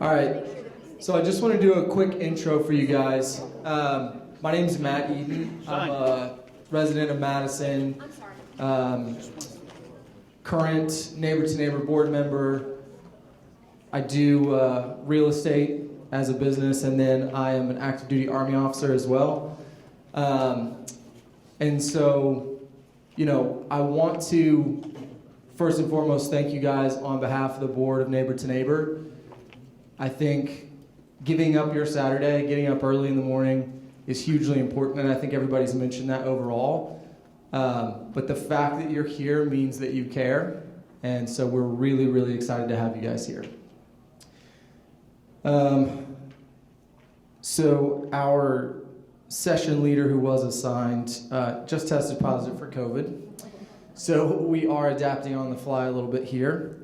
All right, so I just want to do a quick intro for you guys. My name is Matt Eden. I'm a resident of Madison, current Neighbor to Neighbor board member. I do real estate as a business, and then I am an active duty Army officer as well. And so, I want to first and foremost thank you guys on behalf of the board of Neighbor to Neighbor. I think giving up your Saturday, getting up early in the morning is hugely important, and I think everybody's mentioned that overall. But the fact that you're here means that you care, and so we're really, really excited to have you guys here. So our session leader who was assigned just tested positive for COVID. So we are adapting on the fly a little bit here.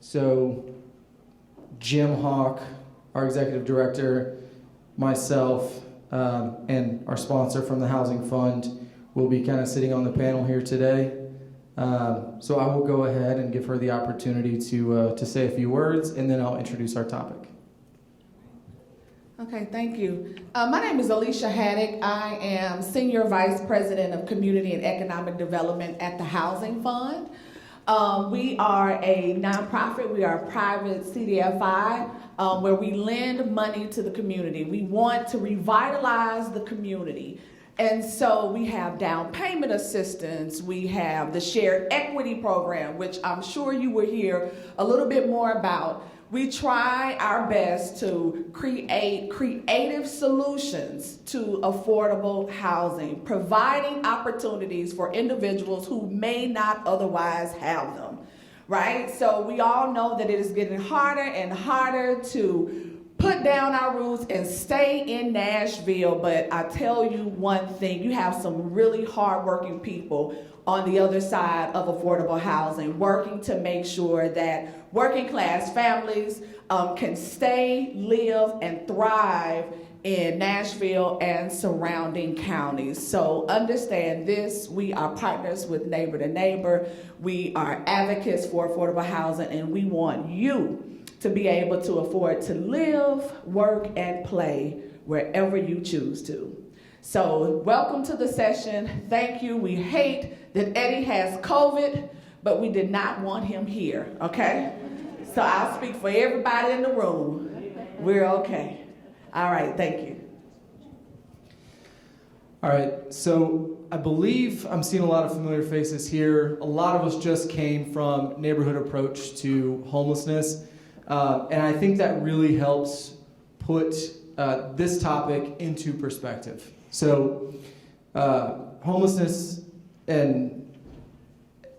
So Jim Hawk, our executive director, myself, and our sponsor from the Housing Fund will be kind of sitting on the panel here today. So I will go ahead and give her the opportunity to say a few words, and then I'll introduce our topic. Okay, thank you. My name is Alicia Haddock. I am Senior Vice President of Community and Economic Development at the Housing Fund. We are a nonprofit. We are a private CDFI where we lend money to the community. We want to revitalize the community. And so we have down payment assistance. We have the shared equity program, which I'm sure you will hear a little bit more about. We try our best to create creative solutions to affordable housing, providing opportunities for individuals who may not otherwise have them, right? So we all know that it is getting harder and harder to put down our roots and stay in Nashville, but I tell you one thing, you have some really hardworking people on the other side of affordable housing, working to make sure that working class families can stay, live, and thrive in Nashville and surrounding counties. So understand this, we are partners with Neighbor to Neighbor. We are advocates for affordable housing, and we want you to be able to afford to live, work, and play wherever you choose to. So welcome to the session. Thank you. We hate that Eddie has COVID, but we did not want him here, okay? So I'll speak for everybody in the room. We're okay. All right, thank you. All right, so I believe I'm seeing a lot of familiar faces here. A lot of us just came from Neighborhood Approach to Homelessness, and I think that really helps put this topic into perspective. So homelessness and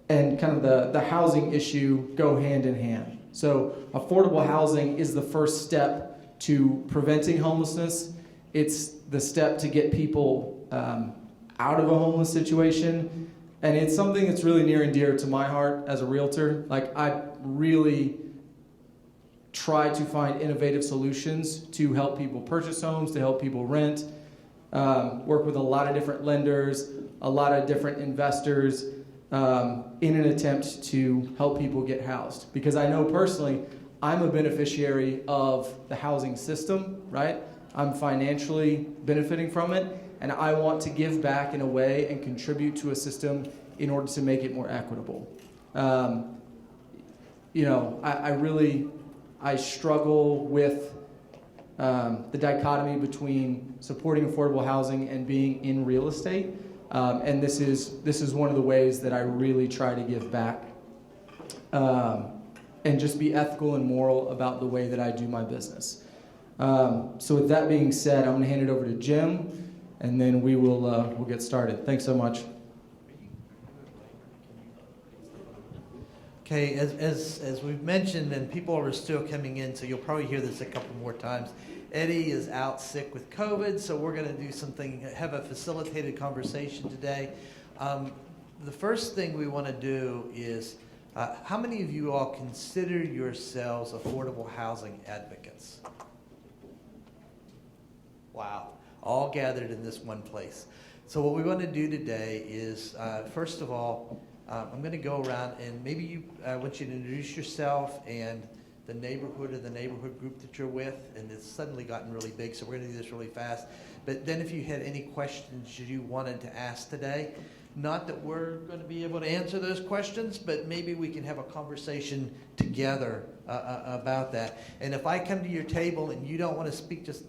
kind of the housing issue go hand in hand. So affordable housing is the first step to preventing homelessness. It's the step to get people out of a homeless situation. And it's something that's really near and dear to my heart as a realtor. Like, I really try to find innovative solutions to help people purchase homes, to help people rent, work with a lot of different lenders, a lot of different investors, in an attempt to help people get housed. Because I know personally, I'm a beneficiary of the housing system, right? I'm financially benefiting from it, and I want to give back in a way and contribute to a system in order to make it more equitable. I struggle with the dichotomy between supporting affordable housing and being in real estate. And this is one of the ways that I really try to give back and just be ethical and moral about the way that I do my business. So with that being said, I'm going to hand it over to Jim, and then we'll get started. Thanks so much. Okay, as we've mentioned, and people are still coming in, so you'll probably hear this a couple more times. Eddie is out sick with COVID, so we're going to do something, have a facilitated conversation today. The first thing we want to do is, how many of you all consider yourselves affordable housing advocates? Wow, all gathered in this one place. So what we want to do today is, first of all, I'm going to go around and maybe I want you to introduce yourself and the neighborhood or the neighborhood group that you're with, and it's suddenly gotten really big, so we're going to do this really fast. But then if you had any questions you wanted to ask today, not that we're going to be able to answer those questions, but maybe we can have a conversation together about that. And if I come to your table and you don't want to speak, just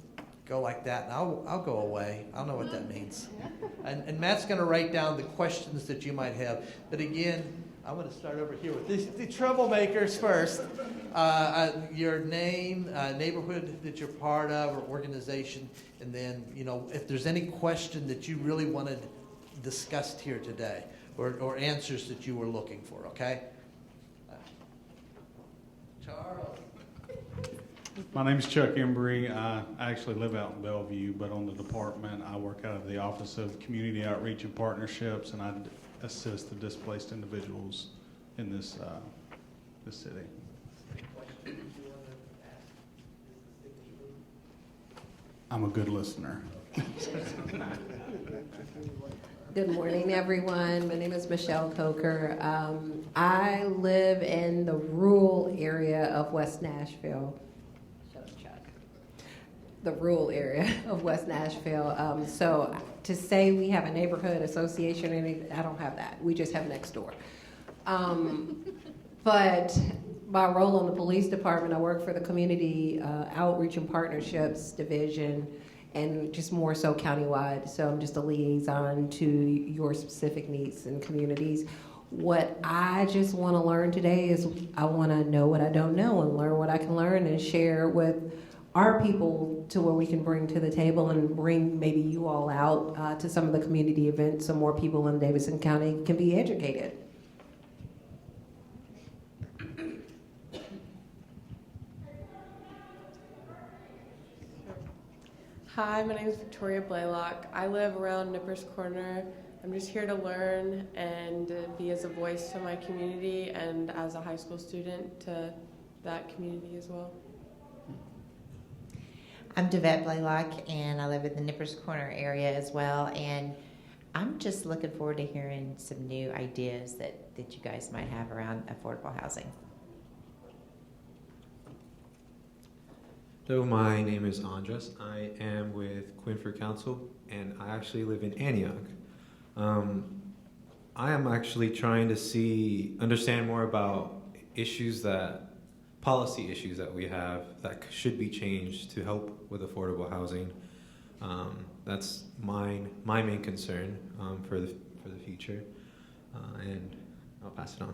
go like that, and I'll go away. I don't know what that means. And Matt's going to write down the questions that you might have. But again, I'm going to start over here with the troublemakers first. Your name, neighborhood that you're part of, or organization, and then, if there's any question that you really wanted discussed here today, or answers that you were looking for, okay? Charles. My name's Chuck Embry. I actually live out in Bellevue, but on the department, I work out of the Office of Community Outreach and Partnerships, and I assist the displaced individuals in this city. I'm a good listener. Good morning, everyone. My name is Michelle Coker. I live in the rural area of West Nashville. Shut up, Chuck. The rural area of West Nashville. So to say we have a neighborhood association, or anything, I don't have that. We just have next door. But my role in the police department, I work for the Community Outreach and Partnerships Division, and just more so countywide. So I'm just a liaison to your specific needs and communities. What I just want to learn today is I want to know what I don't know and learn what I can learn and share with our people to where we can bring to the table and bring maybe you all out to some of the community events so more people in Davidson County can be educated. Hi, my name is Victoria Blaylock. I live around Nippers Corner. I'm just here to learn and be as a voice to my community and as a high school student to that community as well. I'm Devette Blaylock, and I live in the Nippers Corner area as well. And I'm just looking forward to hearing some new ideas that you guys might have around affordable housing. Hello, my name is Andres. I am with Quinford Council, and I actually live in Antioch. I am actually trying to understand more about policy issues that we have that should be changed to help with affordable housing. That's my main concern for the future, and I'll pass it on.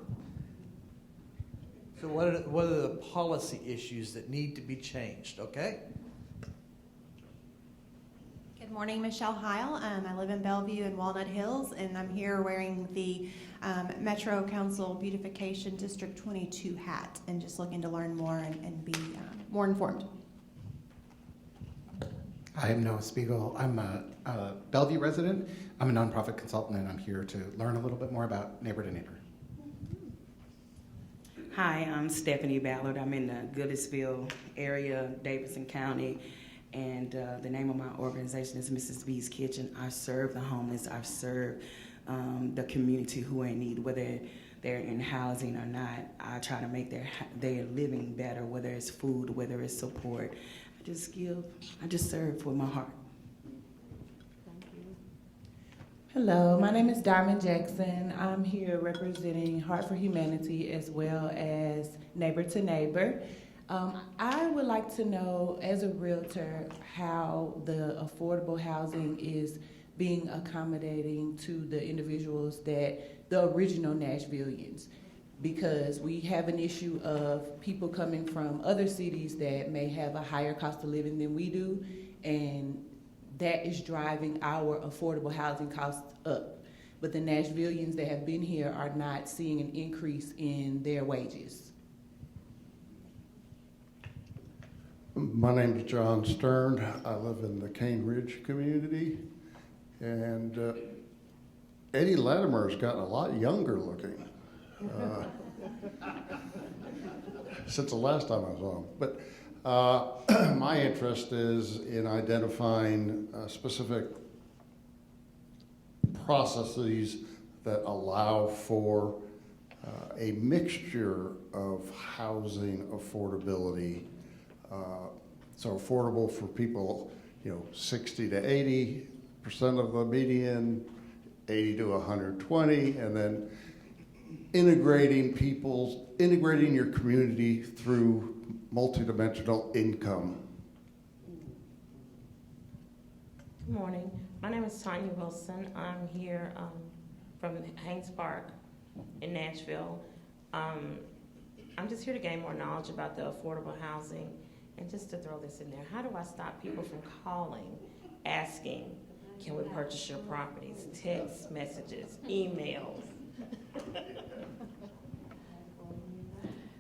So what are the policy issues that need to be changed, okay? Good morning, Michelle Heil. I live in Bellevue and Walnut Hills, and I'm here wearing the Metro Council Beautification District 22 hat and just looking to learn more and be more informed. I am Noah Spiegel. I'm a Bellevue resident. I'm a nonprofit consultant, and I'm here to learn a little bit more about Neighbor to Neighbor. Hi, I'm Stephanie Ballard. I'm in the Goodlettsville area, Davidson County, and the name of my organization is Mrs. B's Kitchen. I serve the homeless. I serve the community who are in need, whether they're in housing or not. I try to make their living better, whether it's food, whether it's support. I just serve with my heart. Hello, my name is Diamond Jackson. I'm here representing Heart for Humanity as well as Neighbor to Neighbor. I would like to know, as a realtor, how the affordable housing is being accommodating to the individuals the original Nashvillians, because we have an issue of people coming from other cities that may have a higher cost of living than we do, and that is driving our affordable housing costs up. But the Nashvillians that have been here are not seeing an increase in their wages. My name is John Stern. I live in the Cane Ridge community. And Eddie Latimer's gotten a lot younger looking since the last time I was on. But my interest is in identifying specific processes that allow for a mixture of housing affordability. So affordable for people, 60 to 80% of the median, 80 to 120, and then integrating your community through multidimensional income. Good morning. My name is Tanya Wilson. I'm here from Haynes Park in Nashville. I'm just here to gain more knowledge about the affordable housing. And just to throw this in there, how do I stop people from calling, asking, can we purchase your properties? Text messages, emails.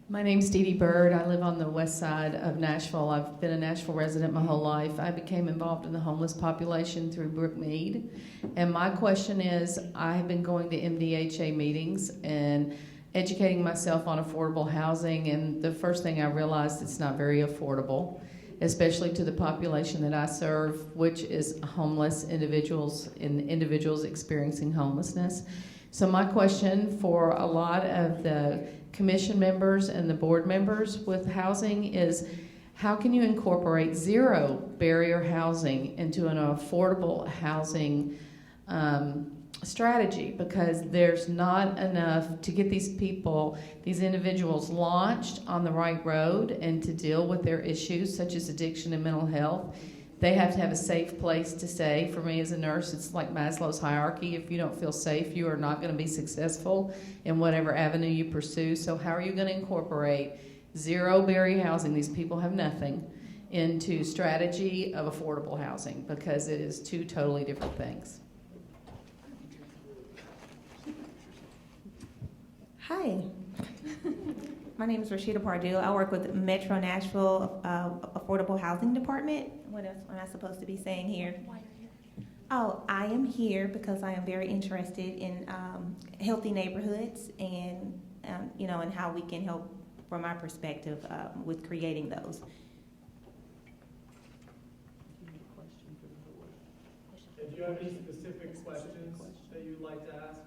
My name's Dee Dee Bird. I live on the west side of Nashville. I've been a Nashville resident my whole life. I became involved in the homeless population through Brookmead. And my question is, I have been going to MDHA meetings and educating myself on affordable housing, and the first thing I realized, it's not very affordable, especially to the population that I serve, which is homeless individuals and individuals experiencing homelessness. So my question for a lot of the commission members and the board members with housing is, how can you incorporate zero barrier housing into an affordable housing strategy? Because there's not enough to get these people, these individuals launched on the right road and to deal with their issues such as addiction and mental health. They have to have a safe place to stay. For me as a nurse, it's like Maslow's hierarchy. If you don't feel safe, you are not going to be successful in whatever avenue you pursue. So how are you going to incorporate zero barrier housing, these people have nothing, into strategy of affordable housing? Because it is two totally different things. Hi, my name is Rashida Pardue. I work with Metro Nashville Affordable Housing Department. What else am I supposed to be saying here? Oh, I am here because I am very interested in healthy neighborhoods and and how we can help from our perspective with creating those. Do you have any specific questions that you'd like to ask?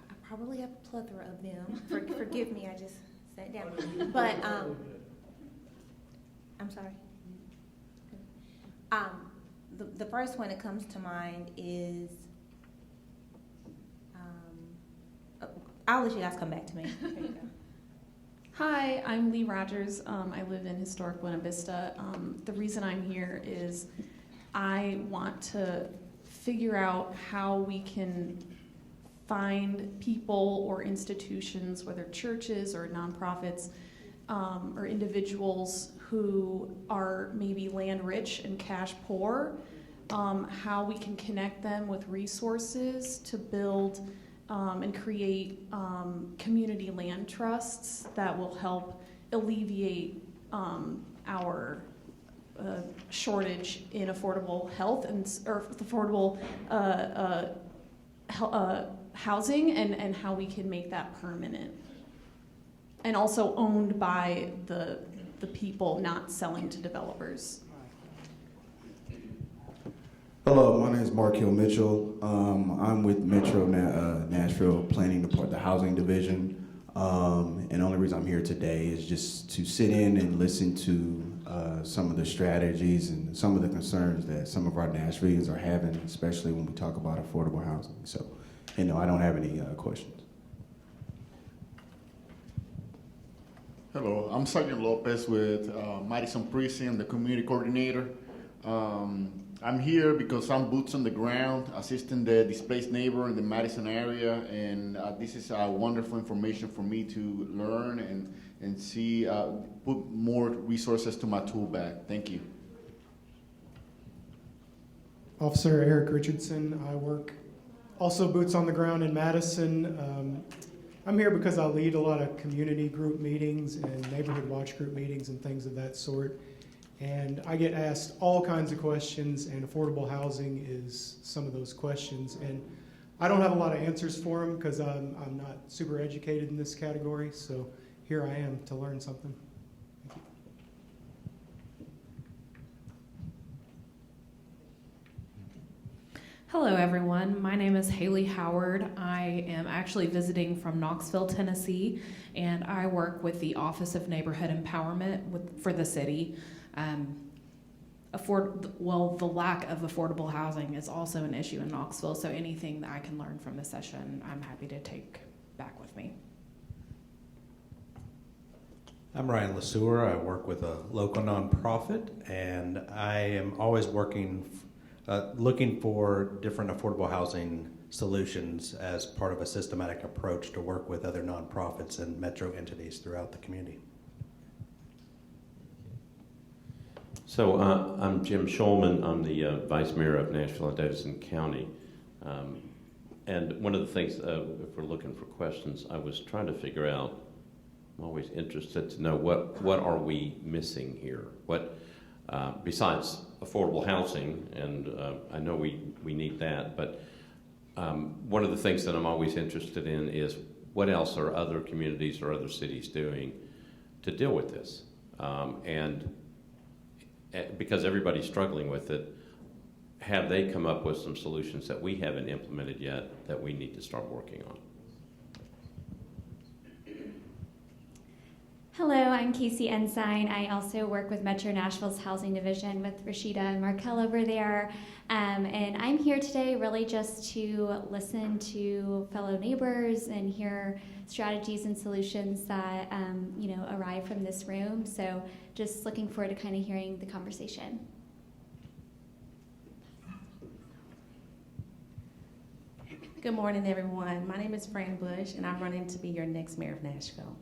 I probably have a plethora of them. Forgive me, I just sat down. But I'm sorry. The first one that comes to mind is, I'll let you guys come back to me. There you go. Hi, I'm Lee Rogers. I live in historic Buena Vista. The reason I'm here is I want to figure out how we can find people or institutions, whether churches or nonprofits, or individuals who are maybe land rich and cash poor, how we can connect them with resources to build and create community land trusts that will help alleviate our shortage in affordable health or affordable housing, and how we can make that permanent and also owned by the people, not selling to developers. Hello, my name is Mark Hill Mitchell. I'm with Metro Nashville Planning Department, the Housing Division. And the only reason I'm here today is just to sit in and listen to some of the strategies and some of the concerns that some of our Nashvillians are having, especially when we talk about affordable housing. So, no, I don't have any questions. Hello, I'm Sergeant Lopez with Madison Precinct, the community coordinator. I'm here because I'm boots on the ground, assisting the displaced neighbor in the Madison area, and this is wonderful information for me to learn and see, put more resources to my tool bag. Thank you. Officer Eric Richardson. I work also boots on the ground in Madison. I'm here because I lead a lot of community group meetings and neighborhood watch group meetings and things of that sort. And I get asked all kinds of questions, and affordable housing is some of those questions. And I don't have a lot of answers for them because I'm not super educated in this category. So here I am to learn something. Thank you. Hello, everyone. My name is Haley Howard. I am actually visiting from Knoxville, Tennessee, and I work with the Office of Neighborhood Empowerment for the city. The lack of affordable housing is also an issue in Knoxville, so anything that I can learn from this session, I'm happy to take back with me. I'm Ryan LeSueur. I work with a local nonprofit, and I am always looking for different affordable housing solutions as part of a systematic approach to work with other nonprofits and metro entities throughout the community. So I'm Jim Schulman. I'm the Vice Mayor of Nashville and Davidson County. And one of the things, if we're looking for questions, I was trying to figure out, I'm always interested to know what are we missing here? What, besides affordable housing, and I know we need that, but one of the things that I'm always interested in is what else are other communities or other cities doing to deal with this? And because everybody's struggling with it, have they come up with some solutions that we haven't implemented yet that we need to start working on? Hello, I'm Casey Ensign. I also work with Metro Nashville's Housing Division with Rashida and Markel over there. And I'm here today really just to listen to fellow neighbors and hear strategies and solutions that arrive from this room. So just looking forward to kind of hearing the conversation. Good morning, everyone. My name is Fran Bush, and I'm running to be your next mayor of Nashville.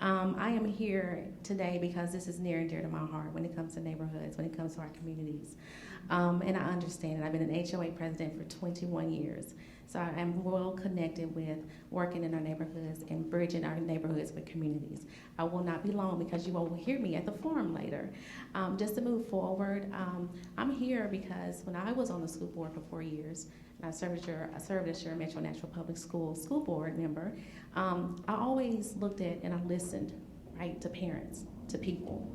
I am here today because this is near and dear to my heart when it comes to neighborhoods, when it comes to our communities. And I understand it. I've been an HOA president for 21 years. So I am well connected with working in our neighborhoods and bridging our neighborhoods with communities. I will not be long because you all will hear me at the forum later. Just to move forward, I'm here because when I was on the school board for 4 years, and I served as your Metro Nashville Public School board member, I always looked at and I listened, right, to parents, to people.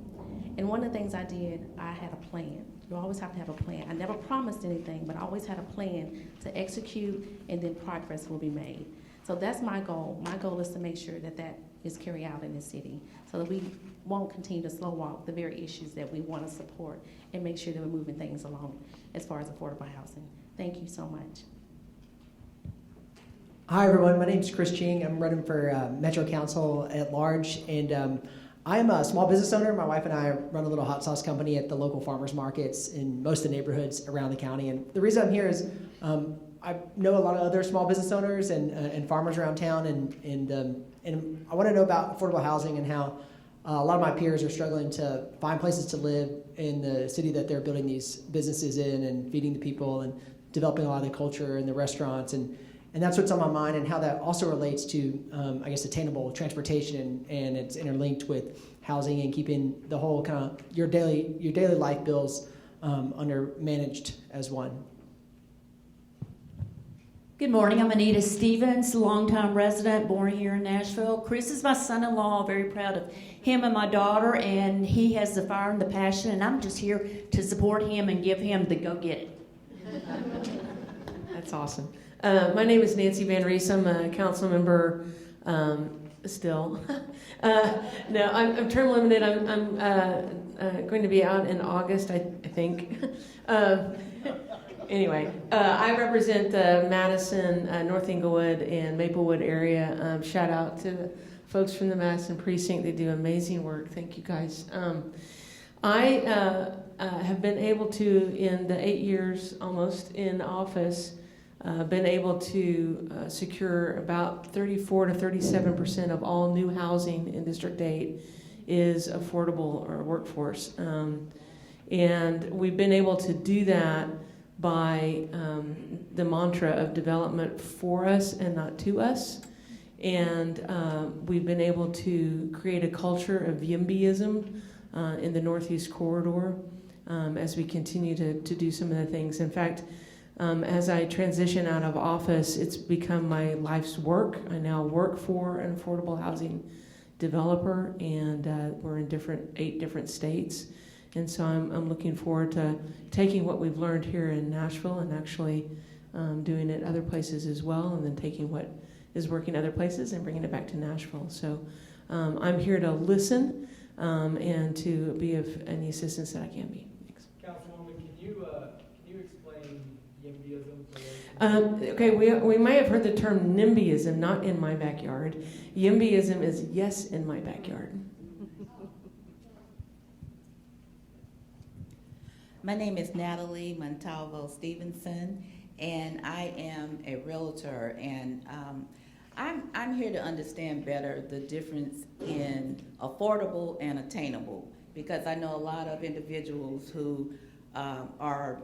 And one of the things I did, I had a plan. You always have to have a plan. I never promised anything, but I always had a plan to execute, and then progress will be made. So that's my goal. My goal is to make sure that that is carried out in the city so that we won't continue to slow walk the very issues that we want to support and make sure that we're moving things along as far as affordable housing. Thank you so much. Hi, everyone. My name is Chris Ching. I'm running for Metro Council at large, and I'm a small business owner. My wife and I run a little hot sauce company at the local farmers markets in most of the neighborhoods around the county. And the reason I'm here is I know a lot of other small business owners and farmers around town, and I want to know about affordable housing and how a lot of my peers are struggling to find places to live in the city that they're building these businesses in and feeding the people and developing a lot of the culture and the restaurants. And that's what's on my mind, and how that also relates to, I guess, attainable transportation, and it's interlinked with housing and keeping the whole kind of your daily life bills under managed as one. Good morning. I'm Anita Stevens, longtime resident, born here in Nashville. Chris is my son-in-law. Very proud of him and my daughter, and he has the fire and the passion, and I'm just here to support him and give him the go get it. That's awesome. My name is Nancy Van Rees. I'm a council member still. No, I'm term limited. I'm going to be out in August, I think. Anyway, I represent the Madison, North Englewood, and Maplewood area. Shout out to the folks from the Madison precinct. They do amazing work. Thank you, guys. I have been able to, in the 8 years almost in office, been able to secure about 34 to 37% of all new housing in District 8 is affordable or workforce. And we've been able to do that by the mantra of development for us and not to us. And we've been able to create a culture of YIMBYism in the Northeast Corridor as we continue to do some of the things. In fact, as I transition out of office, it's become my life's work. I now work for an affordable housing developer, and we're in 8 different states. And so I'm looking forward to taking what we've learned here in Nashville and actually doing it other places as well, and then taking what is working other places and bringing it back to Nashville. So I'm here to listen and to be of any assistance that I can be. Thanks. Councilwoman, can you explain YIMBYism? Okay, we might have heard the term NIMBYism, not in my backyard. YIMBYism is yes in my backyard. My name is Natalie Montalvo Stevenson, and I am a realtor, and I'm here to understand better the difference in affordable and attainable, because I know a lot of individuals who have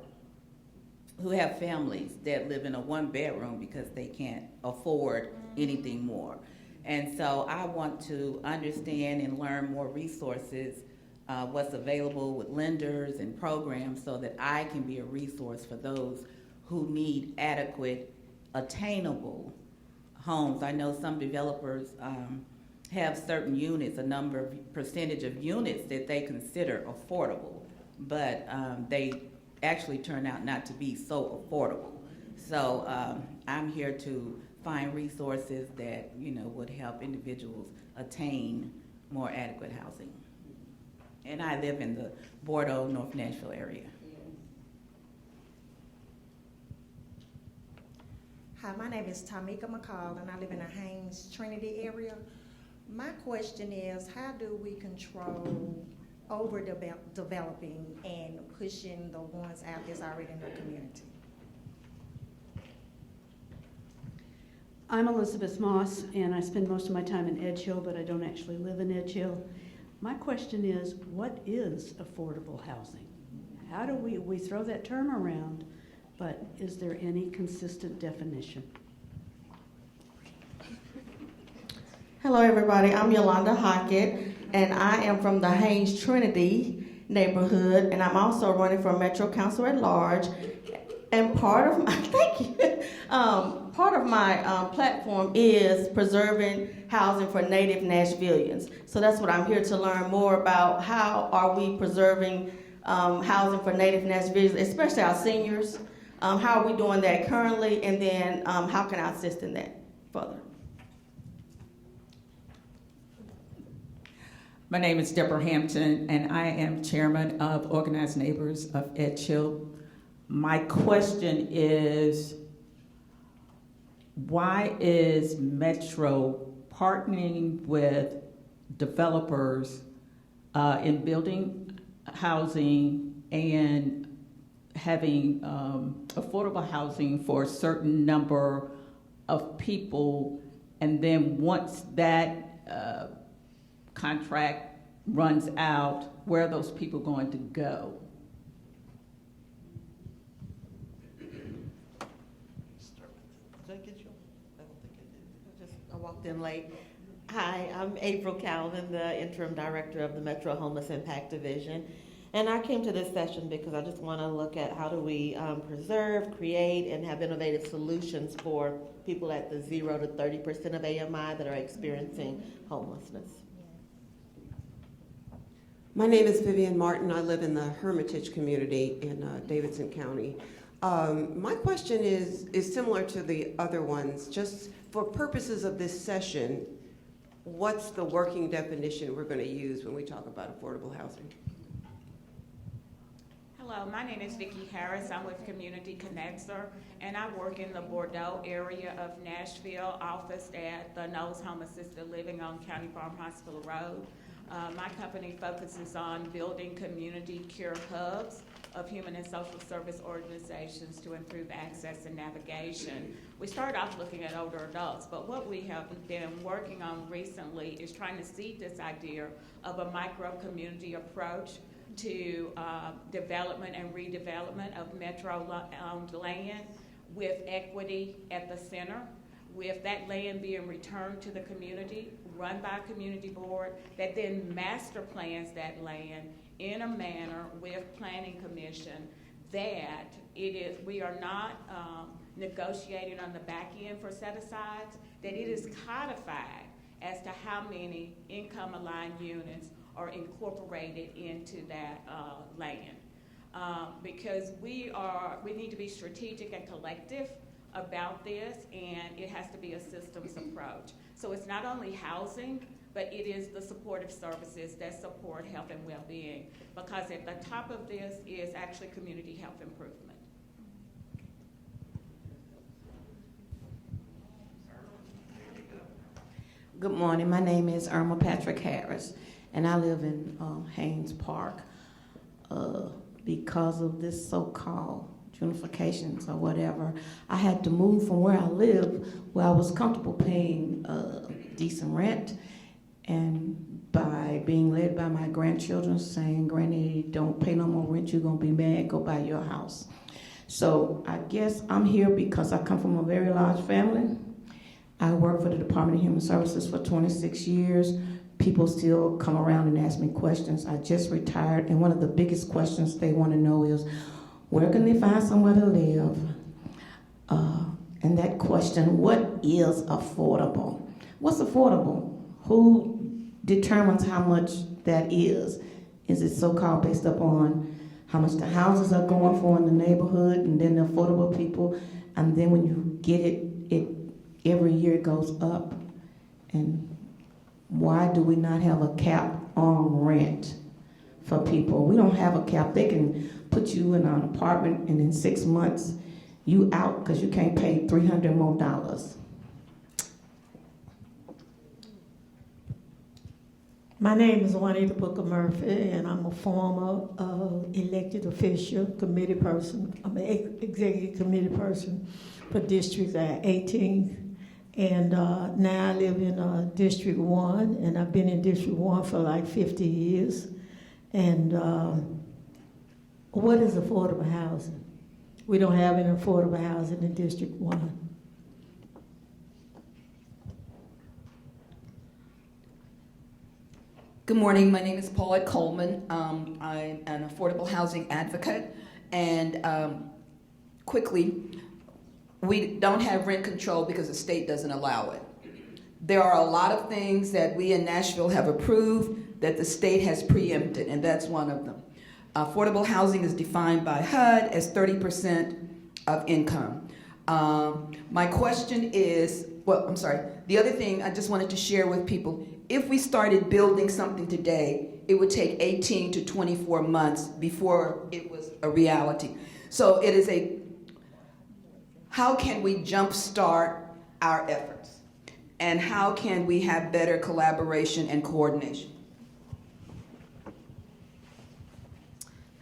families that live in a one-bedroom because they can't afford anything more. And so I want to understand and learn more resources, what's available with lenders and programs, so that I can be a resource for those who need adequate, attainable homes. I know some developers have certain units, percentage of units that they consider affordable, but they actually turn out not to be so affordable. So I'm here to find resources that would help individuals attain more adequate housing. And I live in the Bordeaux, North Nashville area. Hi, my name is Tamika McCall, and I live in the Haynes Trinity area. My question is, how do we control overdeveloping and pushing the ones out that's already in the community? I'm Elizabeth Moss, and I spend most of my time in Edge Hill, but I don't actually live in Edge Hill. My question is, what is affordable housing? How do we throw that term around, but is there any consistent definition? Hello, everybody. I'm Yolanda Hockett, and I am from the Haynes Trinity neighborhood, and I'm also running for Metro Council at Large. And part of my platform is preserving housing for Native Nashvillians. So that's what I'm here to learn more about. How are we preserving housing for Native Nashvillians, especially our seniors? How are we doing that currently? And then how can I assist in that further? My name is Deborah Hampton, and I am chairman of Organized Neighbors of Edge Hill. My question is, why is Metro partnering with developers in building housing and having affordable housing for a certain number of people, and then once that contract runs out, where are those people going to go? I walked in late. Hi, I'm April Calvin, the interim director of the Metro Homeless Impact Division. And I came to this session because I just want to look at how do we preserve, create, and have innovative solutions for people at the 0 to 30% of AMI that are experiencing homelessness. My name is Vivian Martin. I live in the Hermitage community in Davidson County. My question is similar to the other ones. Just for purposes of this session, what's the working definition we're going to use when we talk about affordable housing? Hello, my name is Vicki Harris. I'm with Community Connector, and I work in the Bordeaux area of Nashville, office at the Knowles Home Assisted Living on County Farm Hospital Road. My company focuses on building community care hubs of human and social service organizations to improve access and navigation. We started off looking at older adults, but what we have been working on recently is trying to seed this idea of a micro-community approach to development and redevelopment of Metro-owned land with equity at the center, with that land being returned to the community, run by a community board that then master plans that land in a manner with planning commission that we are not negotiating on the back end for set-asides, that it is codified as to how many income-aligned units are incorporated into that land. because we need to be strategic and collective about this, and it has to be a systems approach. So it's not only housing, but it is the supportive services that support health and well-being, because at the top of this is actually community health improvement. Good morning. My name is Irma Patrick Harris, and I live in Haynes Park. Because of this so-called gentrifications or whatever, I had to move from where I live, where I was comfortable paying decent rent, and by being led by my grandchildren saying, "Granny, don't pay no more rent, you're gonna be mad, go buy your house." So I guess I'm here because I come from a very large family. I worked for the Department of Human Services for 26 years. People still come around and ask me questions. I just retired, and one of the biggest questions they want to know is, where can they find somewhere to live? And that question, what is affordable? What's affordable? Who determines how much that is? Is it so-called based upon how much the houses are going for in the neighborhood, and then the affordable people, and then when you get it every year it goes up? And why do we not have a cap on rent for people? We don't have a cap. They can put you in an apartment, and in 6 months you out because you can't pay $300 more. My name is Juanita Booker Murphy, and I'm a former elected official, committee person. I'm an executive committee person for District 18. And now I live in District 1, and I've been in District 1 for like 50 years. And what is affordable housing? We don't have any affordable housing in District 1. Good morning, my name is Paulette Coleman. I'm an affordable housing advocate, and quickly, we don't have rent control because the state doesn't allow it. There are a lot of things that we in Nashville have approved that the state has preempted, and that's one of them. Affordable housing is defined by HUD as 30% of income. My question is, the other thing I just wanted to share with people, if we started building something today, it would take 18 to 24 months before it was a reality. So it is how can we jumpstart our efforts? And how can we have better collaboration and coordination?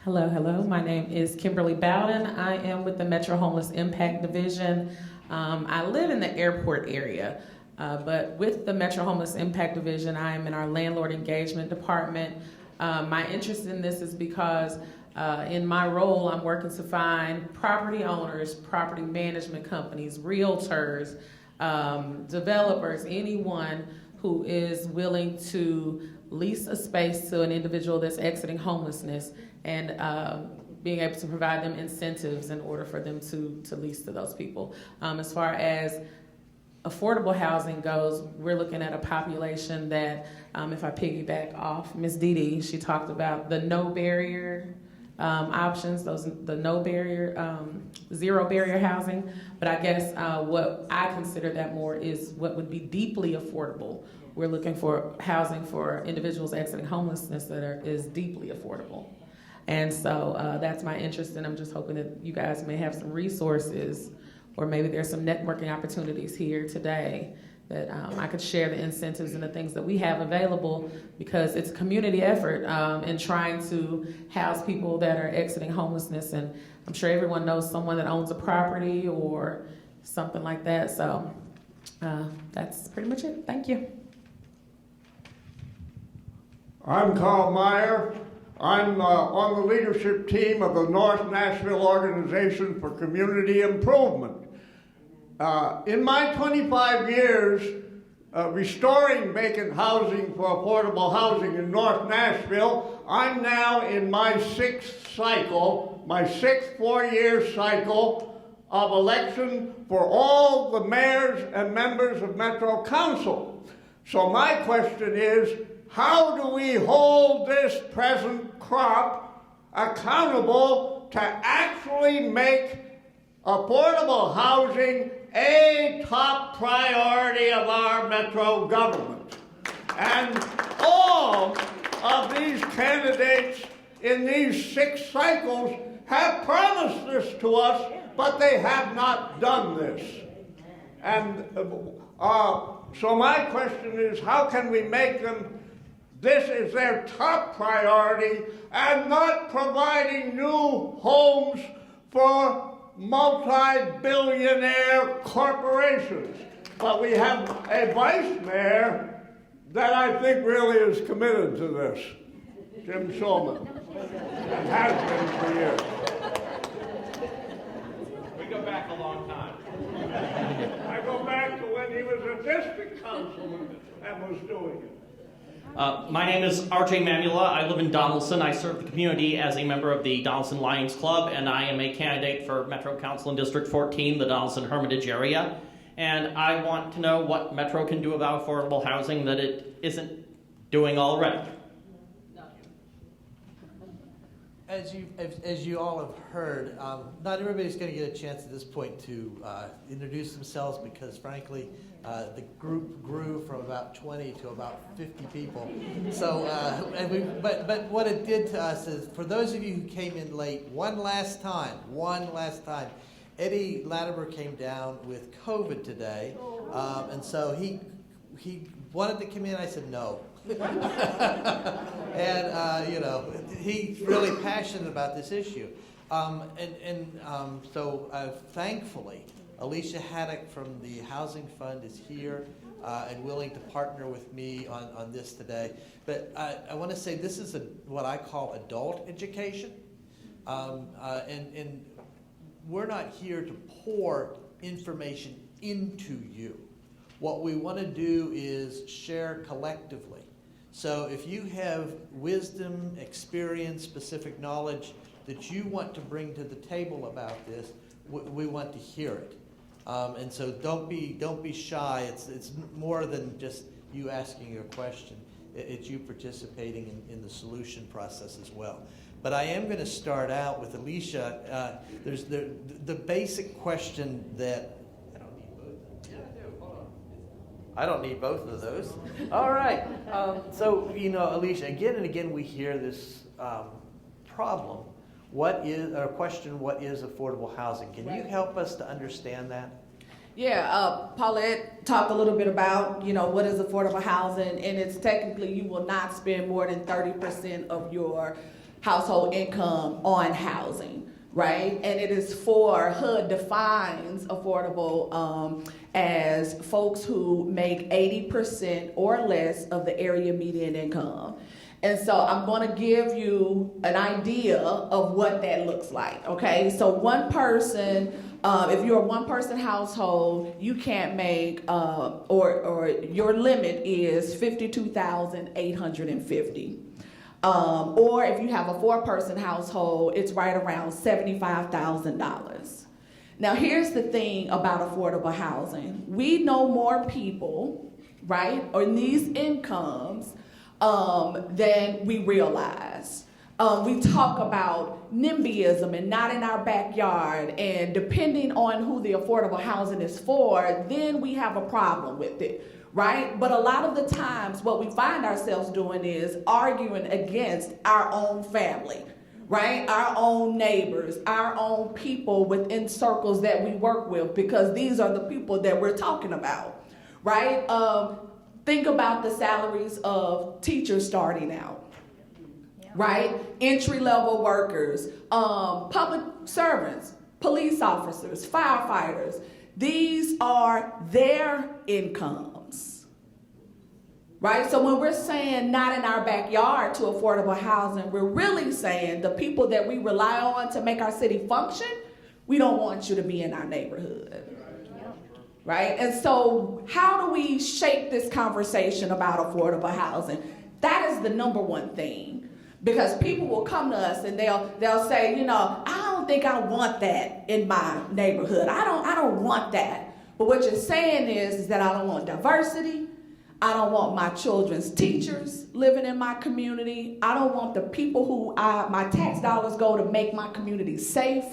Hello. My name is Kimberly Bowden. I am with the Metro Homeless Impact Division. I live in the airport area, but with the Metro Homeless Impact Division, I am in our landlord engagement department. My interest in this is because in my role, I'm working to find property owners, property management companies, realtors, developers, anyone who is willing to lease a space to an individual that's exiting homelessness, and being able to provide them incentives in order for them to lease to those people. As far as affordable housing goes, we're looking at a population that, if I piggyback off Ms. Dee, she talked about the no barrier options, the no barrier, zero barrier housing. But I guess what I consider that more is what would be deeply affordable. We're looking for housing for individuals exiting homelessness that is deeply affordable. And so that's my interest, and I'm just hoping that you guys may have some resources, or maybe there's some networking opportunities here today that I could share the incentives and the things that we have available, because it's a community effort in trying to house people that are exiting homelessness. And I'm sure everyone knows someone that owns a property or something like that. So that's pretty much it. Thank you. I'm Carl Meyer. I'm on the leadership team of the North Nashville Organization for Community Improvement. In my 25 years restoring vacant housing for affordable housing in North Nashville, I'm now in my sixth 4-year cycle of election for all the mayors and members of Metro Council. So my question is, how do we hold this present crop accountable to actually make affordable housing a top priority of our metro government. And all of these candidates in these 6 cycles have promised this to us, but they have not done this. And so my question is, how can we make them this is their top priority and not providing new homes for multi-billionaire corporations? But we have a vice mayor that I think really is committed to this, Jim Shulman, and has been for years. We go back a long time. I go back to when he was a district councilman and was doing it. My name is R.J. Mamula. I live in Donaldson. I serve the community as a member of the Donaldson Lions Club, and I am a candidate for Metro Council in District 14, the Donaldson Hermitage area. And I want to know what Metro can do about affordable housing that it isn't doing already. As you all have heard, not everybody's going to get a chance at this point to introduce themselves because, frankly, the group grew from about 20 to about 50 people. So, but what it did to us is, for those of you who came in late, one last time, Eddie Latimer came down with COVID today, and so he wanted to come in. I said no. And he's really passionate about this issue, so thankfully Alicia Haddock from the Housing Fund is here and willing to partner with me on this today. But I want to say this is what I call adult education, and we're not here to pour information into you. What we want to do is share collectively. So if you have wisdom, experience, specific knowledge that you want to bring to the table about this, we want to hear it. And so don't be shy. It's more than just you asking a question. It's you participating in the solution process as well. But I am going to start out with Alicia. There's the basic question that I don't need both of those. All right. So, Alicia, again and again we hear this problem. What is affordable housing? Can you help us to understand that? Yeah, Paulette talked a little bit about, what is affordable housing, and it's technically you will not spend more than 30% of your household income on housing, right? And it is HUD defines affordable as folks who make 80% or less of the area median income. And so I'm going to give you an idea of what that looks like, okay? So one person, if you're a one-person household, you can't make, or your limit is $52,850. Or if you have a four-person household, it's right around $75,000. Now, here's the thing about affordable housing. We know more people, right, on these incomes than we realize. We talk about NIMBYism and not in our backyard, and depending on who the affordable housing is for, then we have a problem with it, right? But a lot of the times what we find ourselves doing is arguing against our own family, right? Our own neighbors, our own people within circles that we work with, because these are the people that we're talking about, right? Think about the salaries of teachers starting out, right? Entry-level workers, public servants, police officers, firefighters. These are their incomes, right? So when we're saying not in our backyard to affordable housing, we're really saying the people that we rely on to make our city function, we don't want you to be in our neighborhood. Right? And so how do we shape this conversation about affordable housing? That is the number one thing. Because people will come to us and they'll say, I don't think I want that in my neighborhood. I don't want that. But what you're saying is that I don't want diversity. I don't want my children's teachers living in my community. I don't want the people who my tax dollars go to make my community safe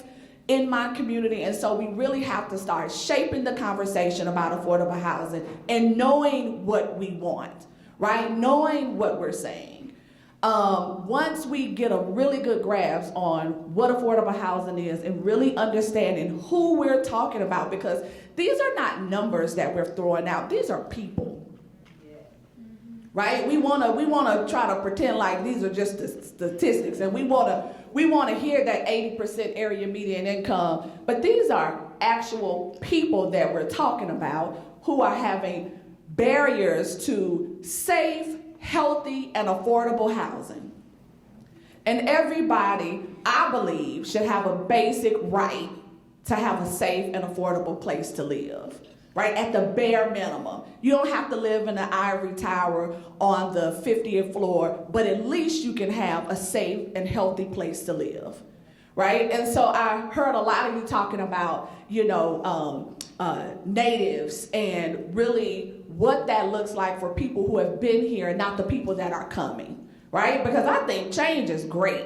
in my community. And so we really have to start shaping the conversation about affordable housing and knowing what we want, right? Knowing what we're saying. Once we get a really good grasp on what affordable housing is and really understanding who we're talking about, because these are not numbers that we're throwing out, these are people. Right? We wanna try to pretend like these are just the statistics, and we wanna hear that 80% area median income, but these are actual people that we're talking about who are having barriers to safe, healthy, and affordable housing. And everybody, I believe, should have a basic right to have a safe and affordable place to live. Right, at the bare minimum. You don't have to live in an ivory tower on the 50th floor, but at least you can have a safe and healthy place to live, right? And so I heard a lot of you talking about, natives and really what that looks like for people who have been here and not the people that are coming, right? Because I think change is great.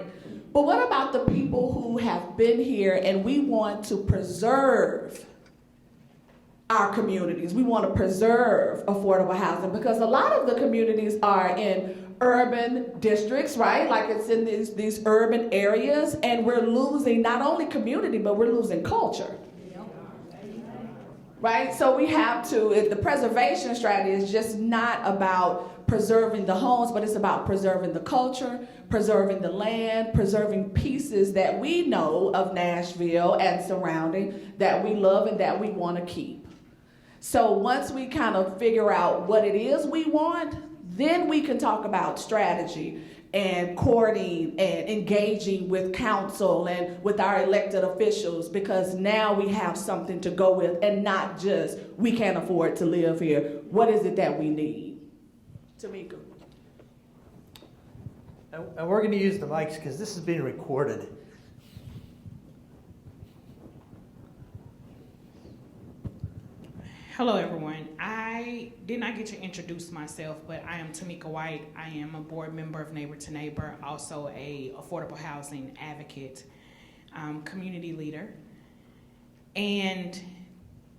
But what about the people who have been here and we want to preserve our communities? We want to preserve affordable housing because a lot of the communities are in urban districts, right? Like it's in these urban areas, and we're losing not only community, but we're losing culture. Right? So we have to, the preservation strategy is just not about preserving the homes, but it's about preserving the culture, preserving the land, preserving pieces that we know of Nashville and surrounding that we love and that we want to keep. So once we kind of figure out what it is we want, then we can talk about strategy and courting and engaging with council and with our elected officials, because now we have something to go with and not just, we can't afford to live here. What is it that we need? Tamika. And we're going to use the mics because this is being recorded. Hello, everyone. I did not get to introduce myself, but I am Tamika White. I am a board member of Neighbor to Neighbor, also a affordable housing advocate, community leader. And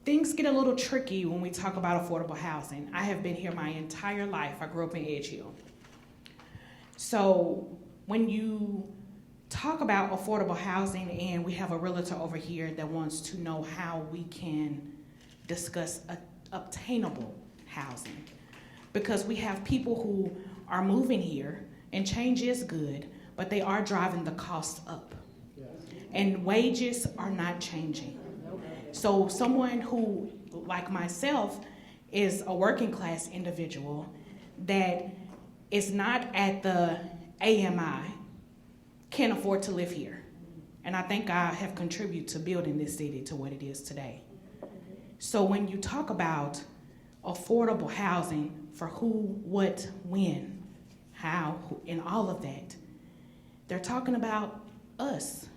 things get a little tricky when we talk about affordable housing. I have been here my entire life. I grew up in Edge Hill. So when you talk about affordable housing, and we have a realtor over here that wants to know how we can discuss obtainable housing, because we have people who are moving here and change is good, but they are driving the cost up. And wages are not changing. So someone who, like myself, is a working class individual that is not at the AMI can't afford to live here. And I think I have contributed to building this city to what it is today. So when you talk about affordable housing for who, what, when, how, and all of that, they're talking about us.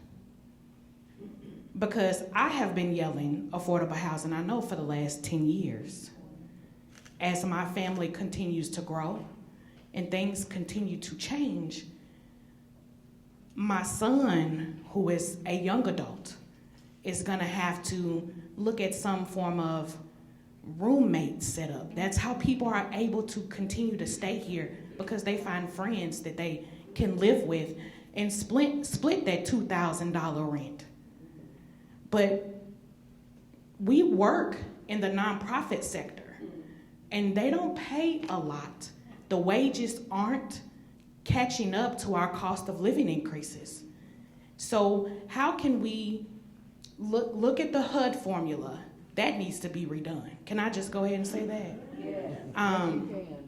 Because I have been yelling affordable housing, I know, for the last 10 years. As my family continues to grow and things continue to change, my son, who is a young adult, is gonna have to look at some form of roommate setup. That's how people are able to continue to stay here, because they find friends that they can live with and split that $2,000 rent. But we work in the nonprofit sector and they don't pay a lot. The wages aren't catching up to our cost of living increases. So how can we look at the HUD formula? That needs to be redone. Can I just go ahead and say that? Yeah.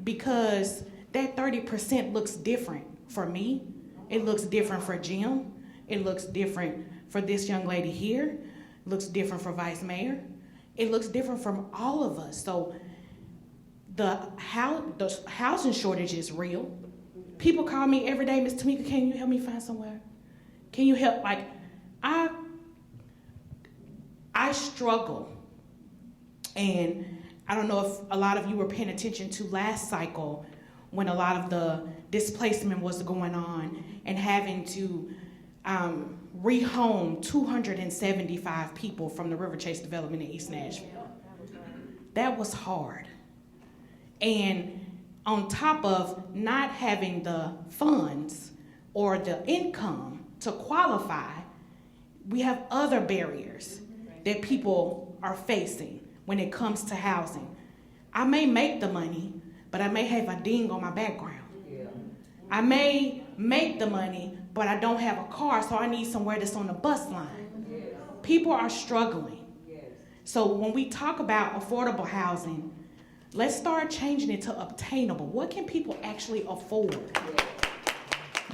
Because that 30% looks different for me. It looks different for Jim. It looks different for this young lady here. It looks different for Vice Mayor. It looks different from all of us. So the housing shortage is real. People call me every day, Ms. Tamika, can you help me find somewhere? Can you help? Like, I struggle, and I don't know if a lot of you were paying attention to last cycle when a lot of the displacement was going on and having to rehome 275 people from the River Chase development in East Nashville. That was hard. And on top of not having the funds or the income to qualify, we have other barriers that people are facing when it comes to housing. I may make the money, but I may have a ding on my background. I may make the money, but I don't have a car, so I need somewhere that's on the bus line. People are struggling. So when we talk about affordable housing, let's start changing it to obtainable. What can people actually afford?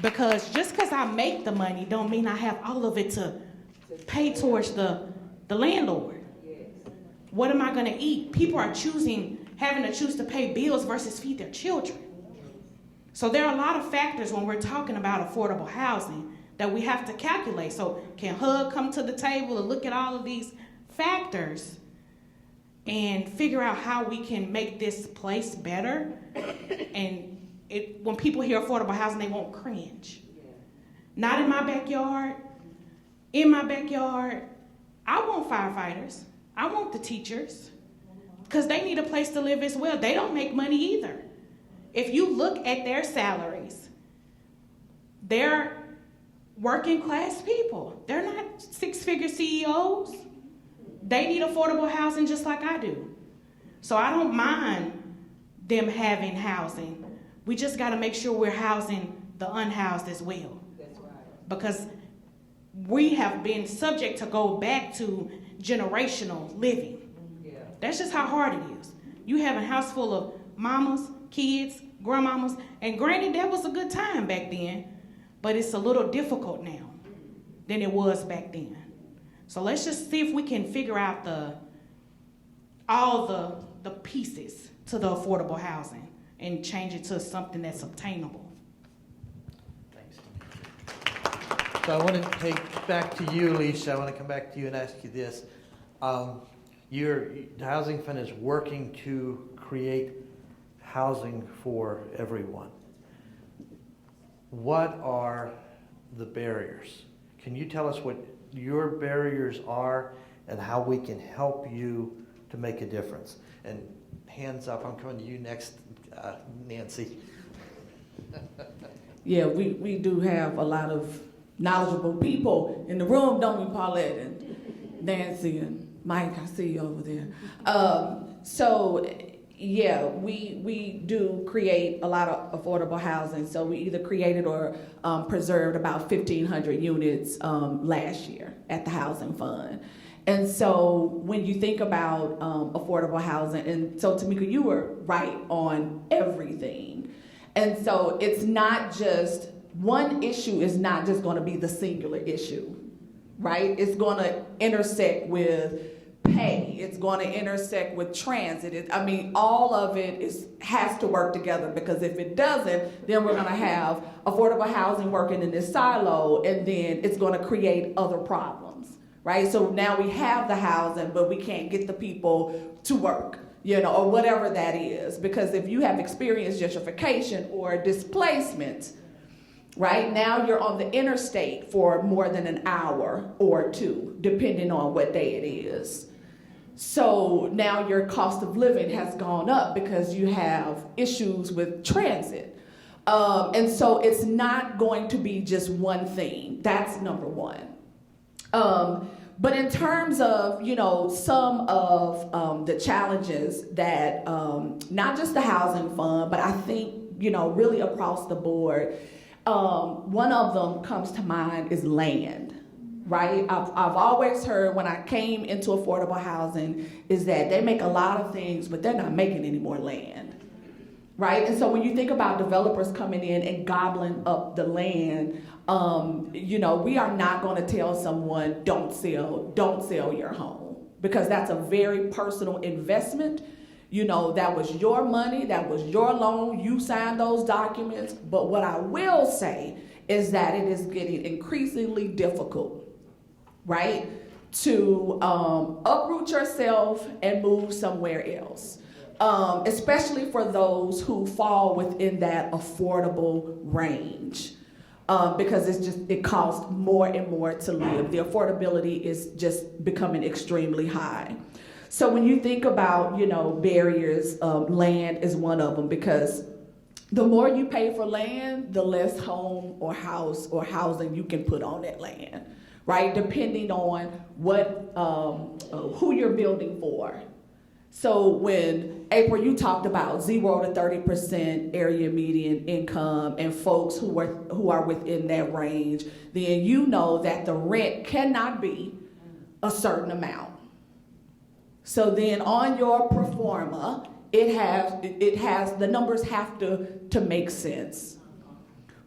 Because just because I make the money don't mean I have all of it to pay towards the landlord. What am I going to eat? People are having to choose to pay bills versus feed their children. So there are a lot of factors when we're talking about affordable housing that we have to calculate. So can HUD come to the table and look at all of these factors and figure out how we can make this place better? And when people hear affordable housing, they won't cringe. Not in my backyard. In my backyard, I want firefighters. I want the teachers, because they need a place to live as well. They don't make money either. If you look at their salaries, they're working class people. They're not six-figure CEOs. They need affordable housing just like I do. So I don't mind them having housing. We just got to make sure we're housing the unhoused as well. That's right. Because we have been subject to go back to generational living. Yeah. That's just how hard it is. You have a house full of mamas, kids, grandmamas, and granted, that was a good time back then, but it's a little difficult now than it was back then. So let's just see if we can figure out all the pieces to the affordable housing and change it to something that's obtainable. So I want to take back to you, Alicia. I want to come back to you and ask you this. The Housing Fund is working to create housing for everyone. What are the barriers? Can you tell us what your barriers are and how we can help you to make a difference? And hands up, I'm coming to you next, Nancy. Yeah, we do have a lot of knowledgeable people in the room, don't we, Paulette and Nancy and Mike? I see you over there. Yeah, we do create a lot of affordable housing. So we either created or preserved about 1,500 units last year at the Housing Fund. And so when you think about affordable housing, and so Tamika, you were right on everything. And so it's not just, one issue is not just going to be the singular issue, right? It's going to intersect with pay. It's going to intersect with transit. All of it has to work together, because if it doesn't, then we're going to have affordable housing working in this silo, and then it's going to create other problems, right? So now we have the housing, but we can't get the people to work, or whatever that is. Because if you have experienced gentrification or displacement, right, now you're on the interstate for more than an hour or two, depending on what day it is. So now your cost of living has gone up because you have issues with transit. And so it's not going to be just one thing. That's number one. But in terms of, some of the challenges that, not just the Housing Fund, but I think, really across the board, one of them comes to mind is land, right? I've always heard when I came into affordable housing is that they make a lot of things, but they're not making any more land, right? And so when you think about developers coming in and gobbling up the land, we are not going to tell someone don't sell your home, because that's a very personal investment. That was your money, that was your loan, you signed those documents. But what I will say is that it is getting increasingly difficult, right, to uproot yourself and move somewhere else. especially for those who fall within that affordable range. Because it costs more and more to live. The affordability is just becoming extremely high. So when you think about, barriers, land is one of them, because the more you pay for land, the less home or house or housing you can put on that land, right? Depending on who you're building for. So when, April, you talked about 0 to 30% area median income and folks who are within that range, then you know that the rent cannot be a certain amount. So then on your pro forma, the numbers have to make sense,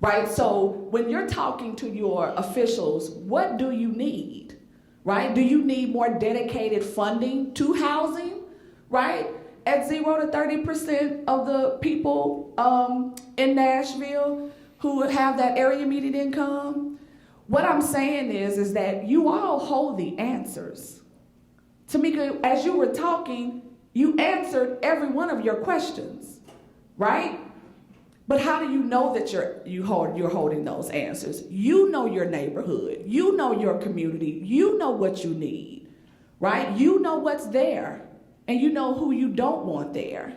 right? So when you're talking to your officials, what do you need, right? Do you need more dedicated funding to housing? Right? At 0 to 30% of the people in Nashville who have that area median income. What I'm saying is that you all hold the answers. Tamika, as you were talking, you answered every one of your questions, right? But how do you know that you're holding those answers? You know your neighborhood. You know your community. You know what you need, right? You know what's there. And you know who you don't want there,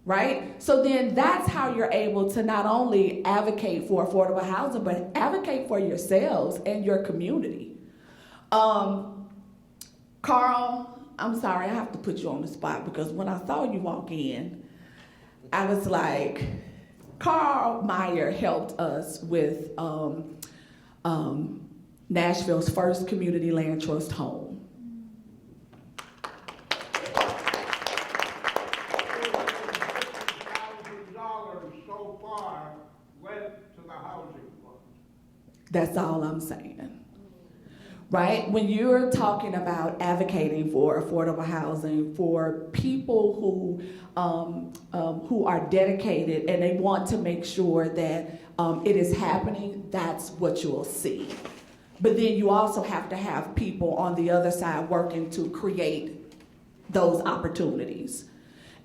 right? So then that's how you're able to not only advocate for affordable housing, but advocate for yourselves and your community. Carl, I'm sorry, I have to put you on the spot, because when I saw you walk in, I was like, Carl Meyer helped us with Nashville's first community land trust home. That's all I'm saying, right? When you're talking about advocating for affordable housing for people who are dedicated and they want to make sure that it is happening, that's what you'll see. But then you also have to have people on the other side working to create those opportunities.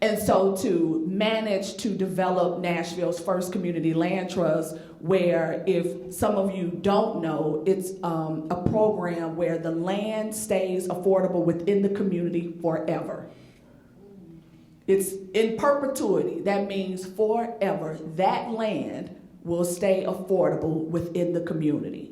And so to manage to develop Nashville's first community land trust, where, if some of you don't know, it's a program where the land stays affordable within the community forever. It's in perpetuity. That means forever. That land will stay affordable within the community.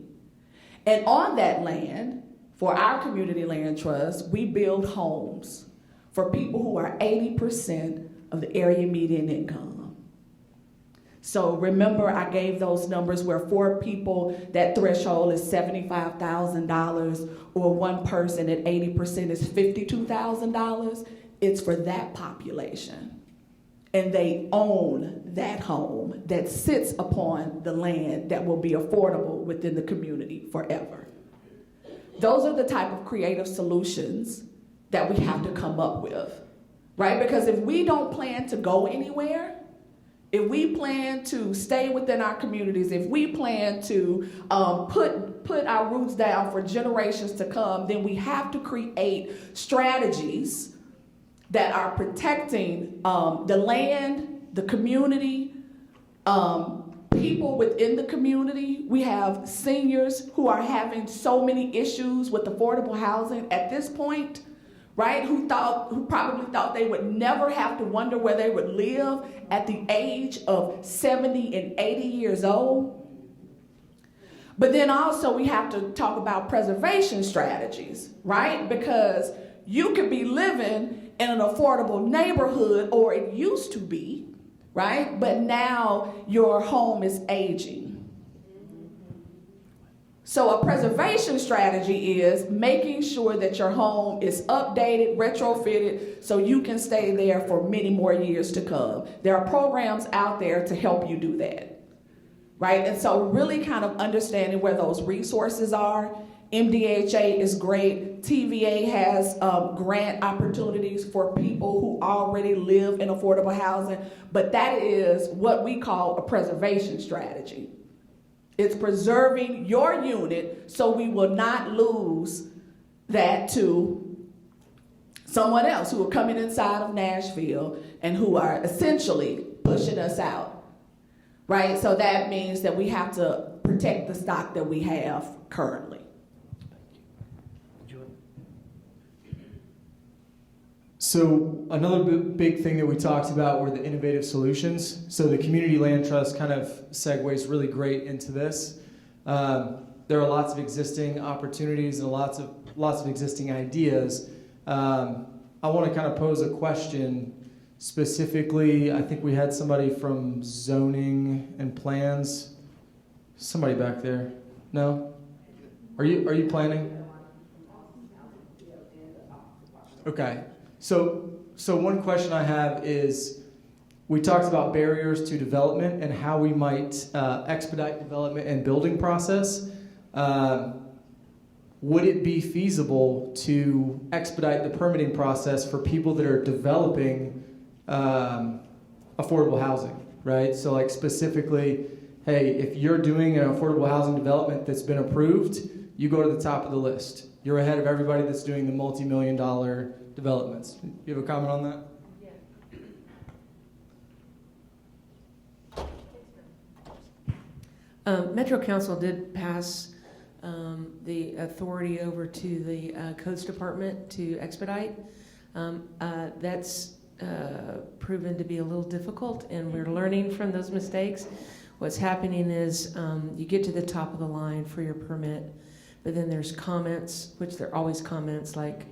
And on that land, for our community land trust, we build homes for people who are 80% of the area median income. So remember, I gave those numbers where 4 people, that threshold is $75,000, or one person at 80% is $52,000. It's for that population. And they own that home that sits upon the land that will be affordable within the community forever. Those are the type of creative solutions that we have to come up with, right? Because if we don't plan to go anywhere, if we plan to stay within our communities, if we plan to put our roots down for generations to come, then we have to create strategies that are protecting the land, the community, people within the community. We have seniors who are having so many issues with affordable housing at this point, right? Who probably thought they would never have to wonder where they would live at the age of 70 and 80 years old. But then also we have to talk about preservation strategies, right? Because you could be living in an affordable neighborhood, or it used to be, right? But now your home is aging. So a preservation strategy is making sure that your home is updated, retrofitted, so you can stay there for many more years to come. There are programs out there to help you do that, right? And so really kind of understanding where those resources are. MDHA is great. TVA has grant opportunities for people who already live in affordable housing, but that is what we call a preservation strategy. It's preserving your unit so we will not lose that to someone else who are coming inside of Nashville and who are essentially pushing us out, right? So that means that we have to protect the stock that we have currently. So another big thing that we talked about were the innovative solutions. So the Community Land Trust kind of segues really great into this. There are lots of existing opportunities and lots of existing ideas. I want to kind of pose a question specifically. I think we had somebody from zoning and plans. Somebody back there? No? Are you planning? Okay. So one question I have is, we talked about barriers to development and how we might expedite development and building process. Would it be feasible to expedite the permitting process for people that are developing affordable housing, right? So like specifically, hey, if you're doing an affordable housing development that's been approved, you go to the top of the list. You're ahead of everybody that's doing the multi-million-dollar developments. You have a comment on that? Metro Council did pass the authority over to the Codes Department to expedite. That's proven to be a little difficult, and we're learning from those mistakes. What's happening is you get to the top of the line for your permit, but then there's comments, which there are always comments like,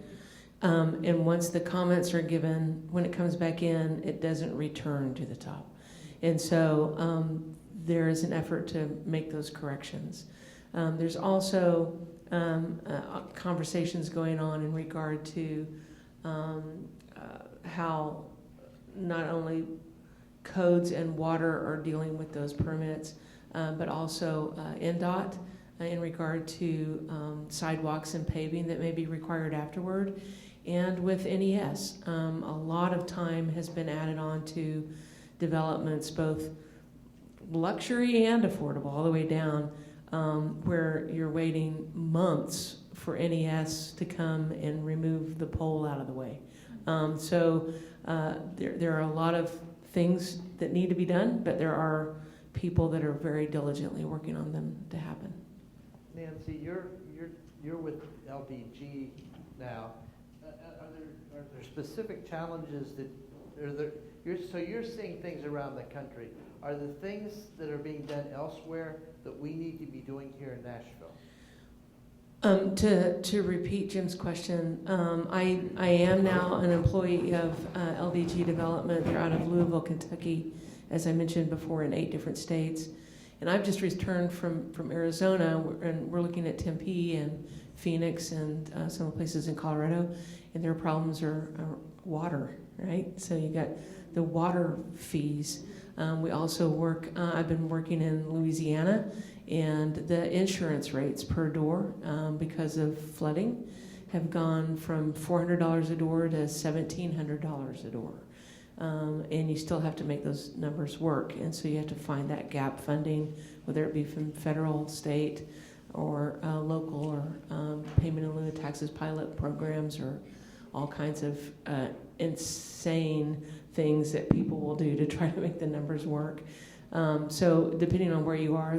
and once the comments are given, when it comes back in, it doesn't return to the top. And so there is an effort to make those corrections. There's also conversations going on in regard to how not only codes and water are dealing with those permits, but also NDOT in regard to sidewalks and paving that may be required afterward. And with NES, a lot of time has been added on to developments, both luxury and affordable, all the way down, where you're waiting months for NES to come and remove the pole out of the way. So there are a lot of things that need to be done, but there are people that are very diligently working on them to happen. Nancy, you're with LDG now. Are there specific challenges that you're seeing things around the country? Are there things that are being done elsewhere that we need to be doing here in Nashville? To repeat Jim's question, I am now an employee of LDG Development. They're out of Louisville, Kentucky, as I mentioned before, in 8 different states. And I've just returned from Arizona, and we're looking at Tempe and Phoenix and some places in Colorado, and their problems are water, right? So you got the water fees. We also work, I've been working in Louisiana, and the insurance rates per door because of flooding have gone from $400 a door to $1,700 a door. And you still have to make those numbers work, and so you have to find that gap funding, whether it be from federal, state, or local, or payment in lieu of taxes pilot programs, or all kinds of insane things that people will do to try to make the numbers work. So depending on where you are,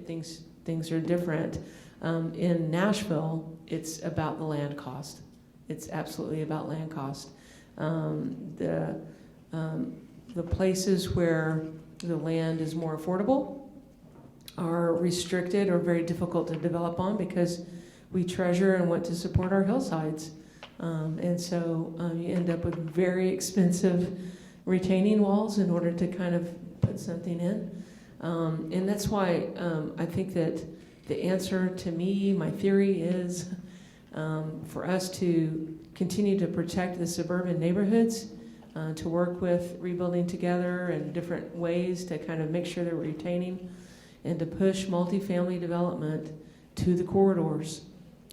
things are different. In Nashville, it's about the land cost. It's absolutely about land cost. The places where the land is more affordable are restricted or very difficult to develop on because we treasure and want to support our hillsides. And so you end up with very expensive retaining walls in order to kind of put something in. And that's why I think that the answer to me, my theory is for us to continue to protect the suburban neighborhoods, to work with Rebuilding Together and different ways to kind of make sure that we're retaining, and to push multifamily development to the corridors.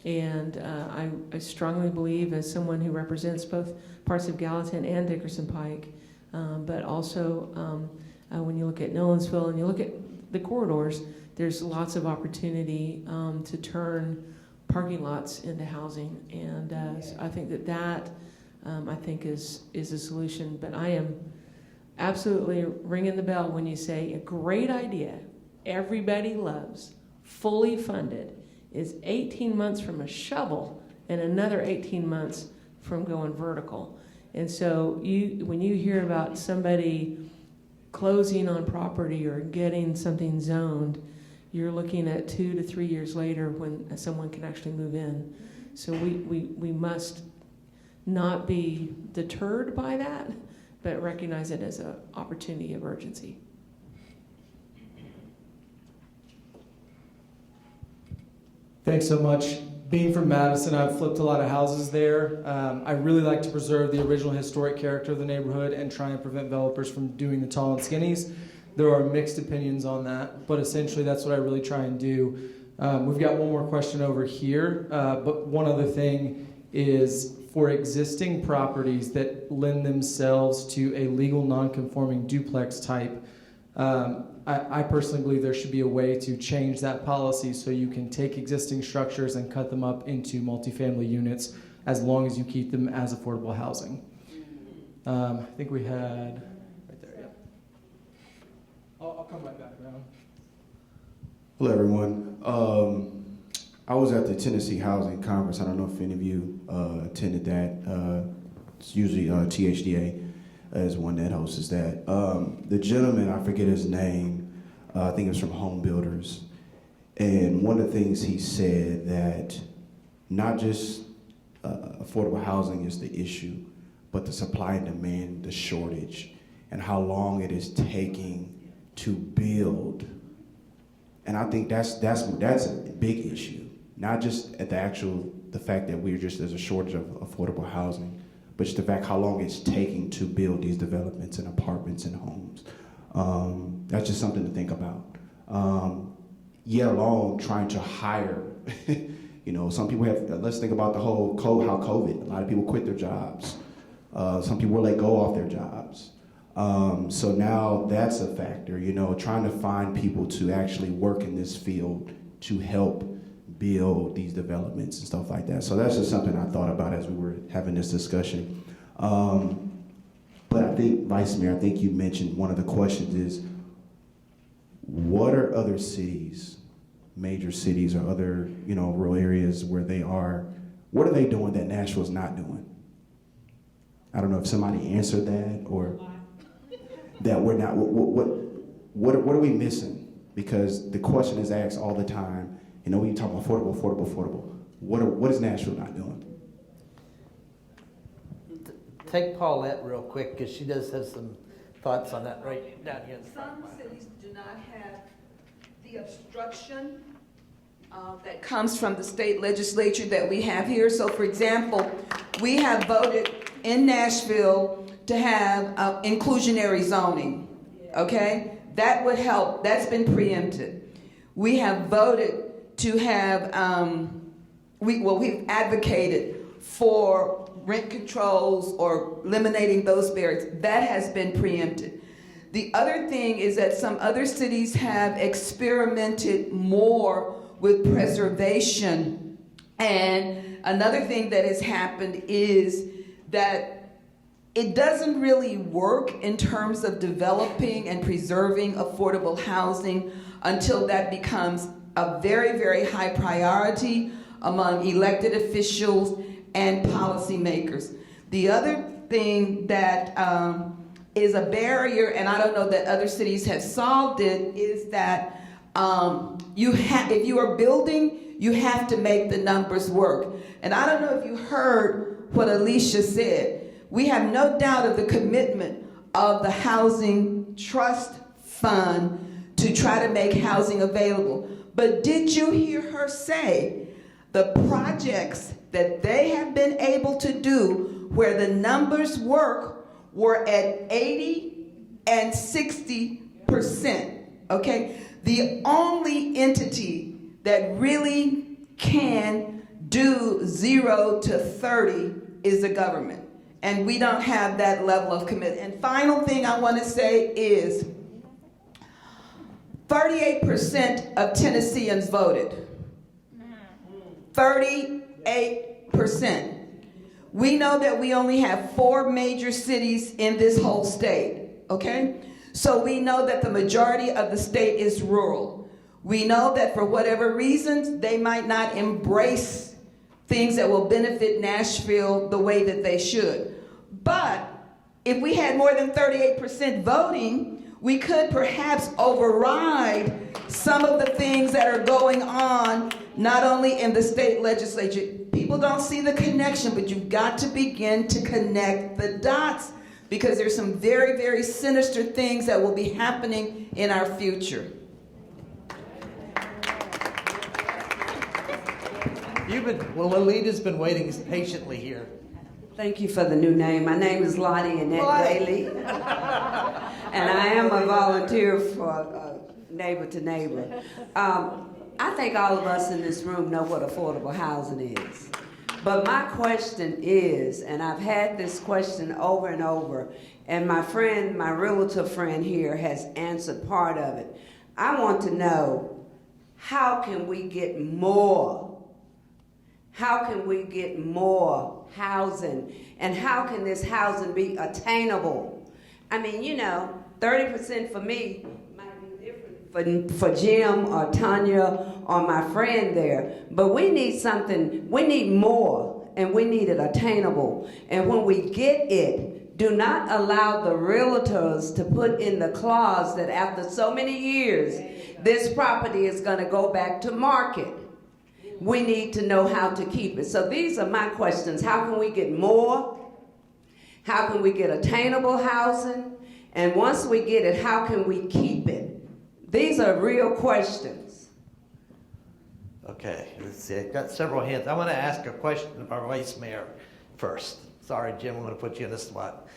And I strongly believe, as someone who represents both parts of Gallatin and Dickerson Pike, but also when you look at Nolensville and you look at the corridors, there's lots of opportunity to turn parking lots into housing. And so I think that I think is a solution. But I am absolutely ringing the bell when you say a great idea, everybody loves, fully funded, is 18 months from a shovel and another 18 months from going vertical. And so when you hear about somebody closing on property or getting something zoned, you're looking at 2 to 3 years later when someone can actually move in. So we must not be deterred by that, but recognize it as an opportunity of urgency. Thanks so much. Being from Madison, I've flipped a lot of houses there. I really like to preserve the original historic character of the neighborhood and try and prevent developers from doing the tall and skinnies. There are mixed opinions on that, but essentially that's what I really try and do. We've got one more question over here, but one other thing is for existing properties that lend themselves to a legal non-conforming duplex type, I personally believe there should be a way to change that policy so you can take existing structures and cut them up into multifamily units as long as you keep them as affordable housing. I think we had right there, yeah. I'll come right back around. Hello, everyone. I was at the Tennessee Housing Conference. I don't know if any of you attended that. It's usually THDA. Is one that hosts that. The gentleman, I forget his name, I think it's from Home Builders. And one of the things he said that not just affordable housing is the issue, but the supply and demand, the shortage, and how long it is taking to build. And I think that's a big issue, not just at the fact that there's a shortage of affordable housing, but just the fact how long it's taking to build these developments and apartments and homes. That's just something to think about. Yet alone trying to hire, some people let's think about the whole how COVID, a lot of people quit their jobs. Some people were let go off their jobs. So now that's a factor, trying to find people to actually work in this field to help build these developments and stuff like that. So that's just something I thought about as we were having this discussion. But I think, Vice Mayor, I think you mentioned one of the questions is, what are other cities, major cities or other, rural areas where they are, what are they doing that Nashville's not doing? I don't know if somebody answered that or that we're not, what are we missing? Because the question is asked all the time, when you talk about affordable, what is Nashville not doing? Take Paulette real quick, because she does have some thoughts on that right down here. Some cities do not have the obstruction that comes from the state legislature that we have here. So, for example, we have voted in Nashville to have inclusionary zoning, okay? That would help. That's been preempted. We have voted to have, we've advocated for rent controls or eliminating those barriers. That has been preempted. The other thing is that some other cities have experimented more with preservation. And another thing that has happened is that it doesn't really work in terms of developing and preserving affordable housing until that becomes a very, very high priority among elected officials and policymakers. The other thing that is a barrier, and I don't know that other cities have solved it, is that if you are building, you have to make the numbers work. And I don't know if you heard what Alicia said. We have no doubt of the commitment of the Housing Trust Fund to try to make housing available. But did you hear her say the projects that they have been able to do where the numbers work were at 80 and 60%, okay? The only entity that really can do 0 to 30 is the government. And we don't have that level of commitment. And final thing I want to say is 38% of Tennesseans voted. 38%. We know that we only have 4 major cities in this whole state, okay? So we know that the majority of the state is rural. We know that for whatever reasons, they might not embrace things that will benefit Nashville the way that they should. But if we had more than 38% voting, we could perhaps override some of the things that are going on, not only in the state legislature. People don't see the connection, but you've got to begin to connect the dots, because there's some very, very sinister things that will be happening in our future. Lolita's been waiting patiently here. Thank you for the new name. My name is Lottie Annette Bailey, and I am a volunteer for Neighbor to Neighbor. I think all of us in this room know what affordable housing is. But my question is, and I've had this question over and over, and my friend, my realtor friend here has answered part of it. I want to know, how can we get more? How can we get more housing? And how can this housing be attainable? I mean, 30% for me might be different for Jim or Tanya or my friend there. But we need something, we need more, and we need it attainable. And when we get it, do not allow the realtors to put in the clause that after so many years, this property is going to go back to market. We need to know how to keep it. So these are my questions. How can we get more? How can we get attainable housing? And once we get it, how can we keep it? These are real questions. Okay, let's see. I've got several hands. I want to ask a question of our Vice Mayor first. Sorry, Jim, I'm going to put you in the spot.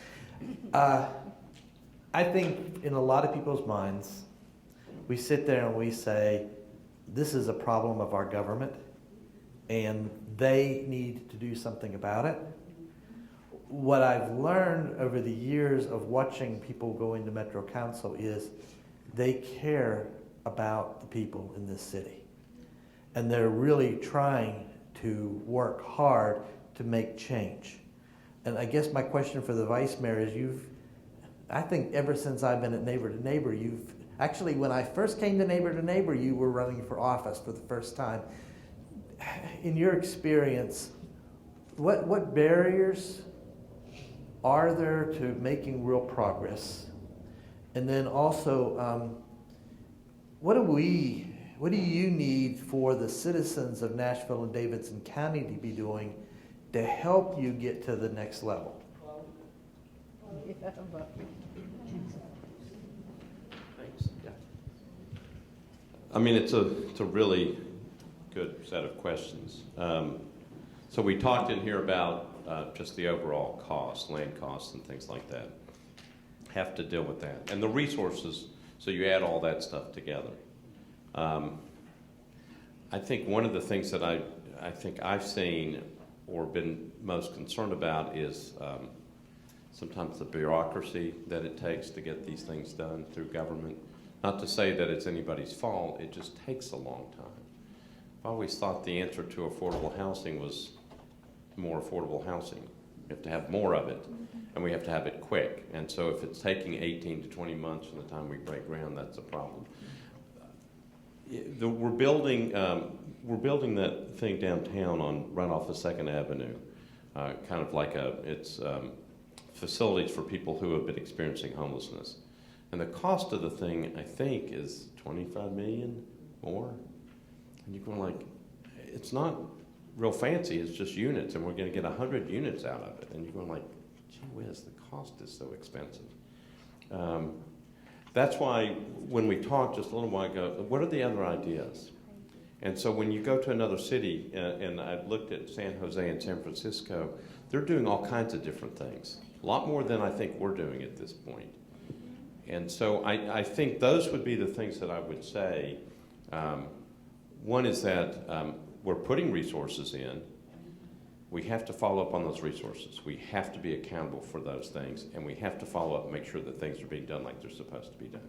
I think in a lot of people's minds, we sit there and we say, this is a problem of our government, and they need to do something about it. What I've learned over the years of watching people go into Metro Council is they care about the people in this city. And they're really trying to work hard to make change. And I guess my question for the Vice Mayor is, I think ever since I've been at Neighbor to Neighbor, actually, when I first came to Neighbor, you were running for office for the first time. In your experience, what barriers are there to making real progress? And then also, what do you need for the citizens of Nashville and Davidson County to be doing to help you get to the next level? Thanks. Yeah. I mean, it's a really good set of questions. So we talked in here about just the overall cost, land costs and things like that. Have to deal with that. And the resources, so you add all that stuff together. I think one of the things that I think I've seen or been most concerned about is sometimes the bureaucracy that it takes to get these things done through government. Not to say that it's anybody's fault, it just takes a long time. I've always thought the answer to affordable housing was more affordable housing. We have to have more of it, and we have to have it quick. And so if it's taking 18 to 20 months from the time we break ground, that's a problem. We're building that thing downtown right off of 2nd Avenue, kind of like it's facilities for people who have been experiencing homelessness. And the cost of the thing, I think, is $25 million more. And you're going like, it's not real fancy, it's just units, and we're going to get 100 units out of it. And you're going like, gee whiz, the cost is so expensive. That's why when we talked just a little while ago, what are the other ideas? And so when you go to another city, and I've looked at San Jose and San Francisco, they're doing all kinds of different things. A lot more than I think we're doing at this point. And so I think those would be the things that I would say. One is that we're putting resources in. We have to follow up on those resources. We have to be accountable for those things, and we have to follow up and make sure that things are being done like they're supposed to be done.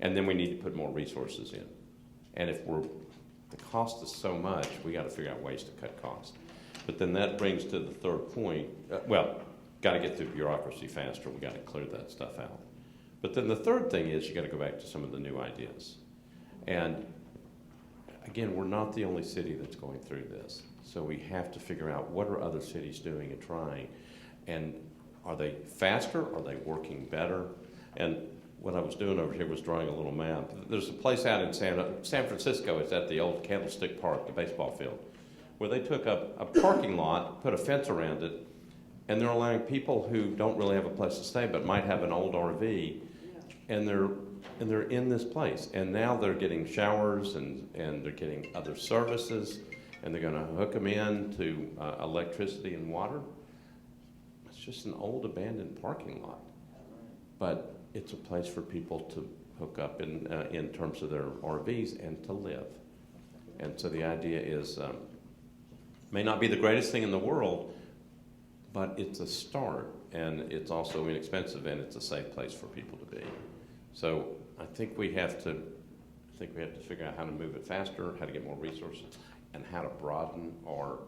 And then we need to put more resources in. And if the cost is so much, we got to figure out ways to cut costs. But then that brings to the third point, well, got to get through bureaucracy faster. We got to clear that stuff out. But then the third thing is you got to go back to some of the new ideas. And again, we're not the only city that's going through this. So we have to figure out what are other cities doing and trying. And are they faster? Are they working better? And what I was doing over here was drawing a little map. There's a place out in San Francisco. It's at the old Candlestick Park, the baseball field, where they took a parking lot, put a fence around it, and they're allowing people who don't really have a place to stay but might have an old RV, and they're in this place. And now they're getting showers and they're getting other services, and they're going to hook them in to electricity and water. It's just an old abandoned parking lot, but it's a place for people to hook up in terms of their RVs and to live. And so the idea is, may not be the greatest thing in the world, but it's a start, and it's also inexpensive, and it's a safe place for people to be. So I think we have to figure out how to move it faster, how to get more resources, and how to broaden our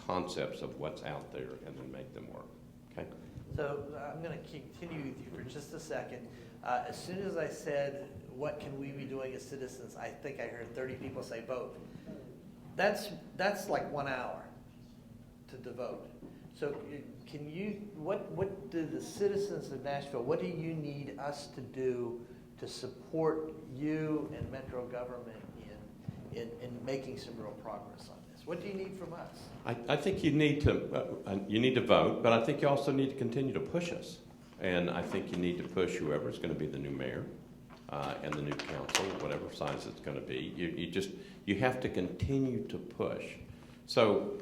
concepts of what's out there and then make them work. Okay? So I'm going to continue with you for just a second. As soon as I said, what can we be doing as citizens, I think I heard 30 people say vote. That's like 1 hour to devote. So can you, what do the citizens of Nashville, what do you need us to do to support you and Metro government in making some real progress on this? What do you need from us? I think you need to vote, but I think you also need to continue to push us. And I think you need to push whoever is going to be the new mayor and the new council, whatever size it's going to be. You have to continue to push. So,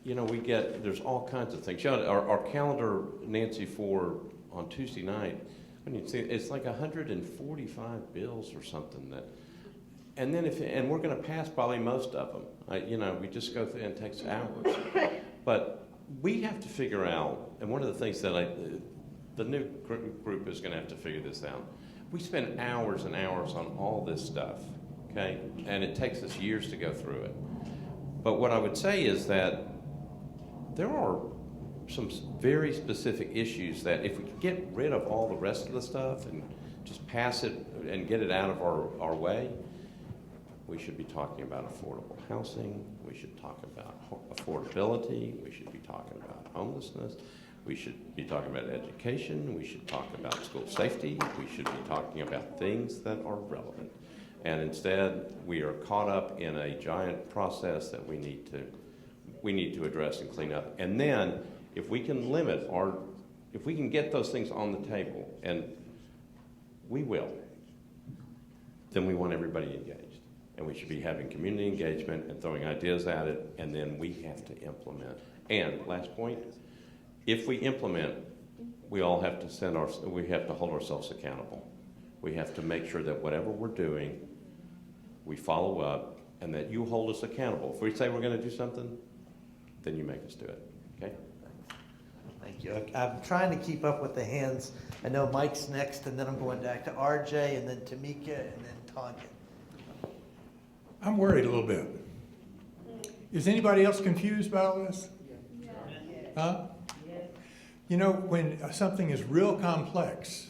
you know, there's all kinds of things. You know, our calendar, Nancy, for on Tuesday night, when you see it's like 145 bills or something that. And then and we're going to pass probably most of them. You know, we just go through and it takes hours. But we have to figure out, and one of the things that the new group is going to have to figure this out. We spend hours and hours on all this stuff, okay? And it takes us years to go through it. But what I would say is that there are some very specific issues that if we could get rid of all the rest of the stuff and just pass it and get it out of our way, we should be talking about affordable housing. We should talk about affordability. We should be talking about homelessness. We should be talking about education. We should talk about school safety. We should be talking about things that are relevant. And instead, we are caught up in a giant process that we need to address and clean up. And then, if we can if we can get those things on the table, and we will, then we want everybody engaged. And we should be having community engagement and throwing ideas at it, and then we have to implement. And last point, if we implement, we all have to we have to hold ourselves accountable. We have to make sure that whatever we're doing, we follow up, and that you hold us accountable. If we say we're going to do something, then you make us do it. Okay? Thank you. I'm trying to keep up with the hands. I know Mike's next, and then I'm going back to RJ, and then Tamika, and then Tanya. I'm worried a little bit. Is anybody else confused by all this? Yeah. Huh? Yes. You know, when something is real complex,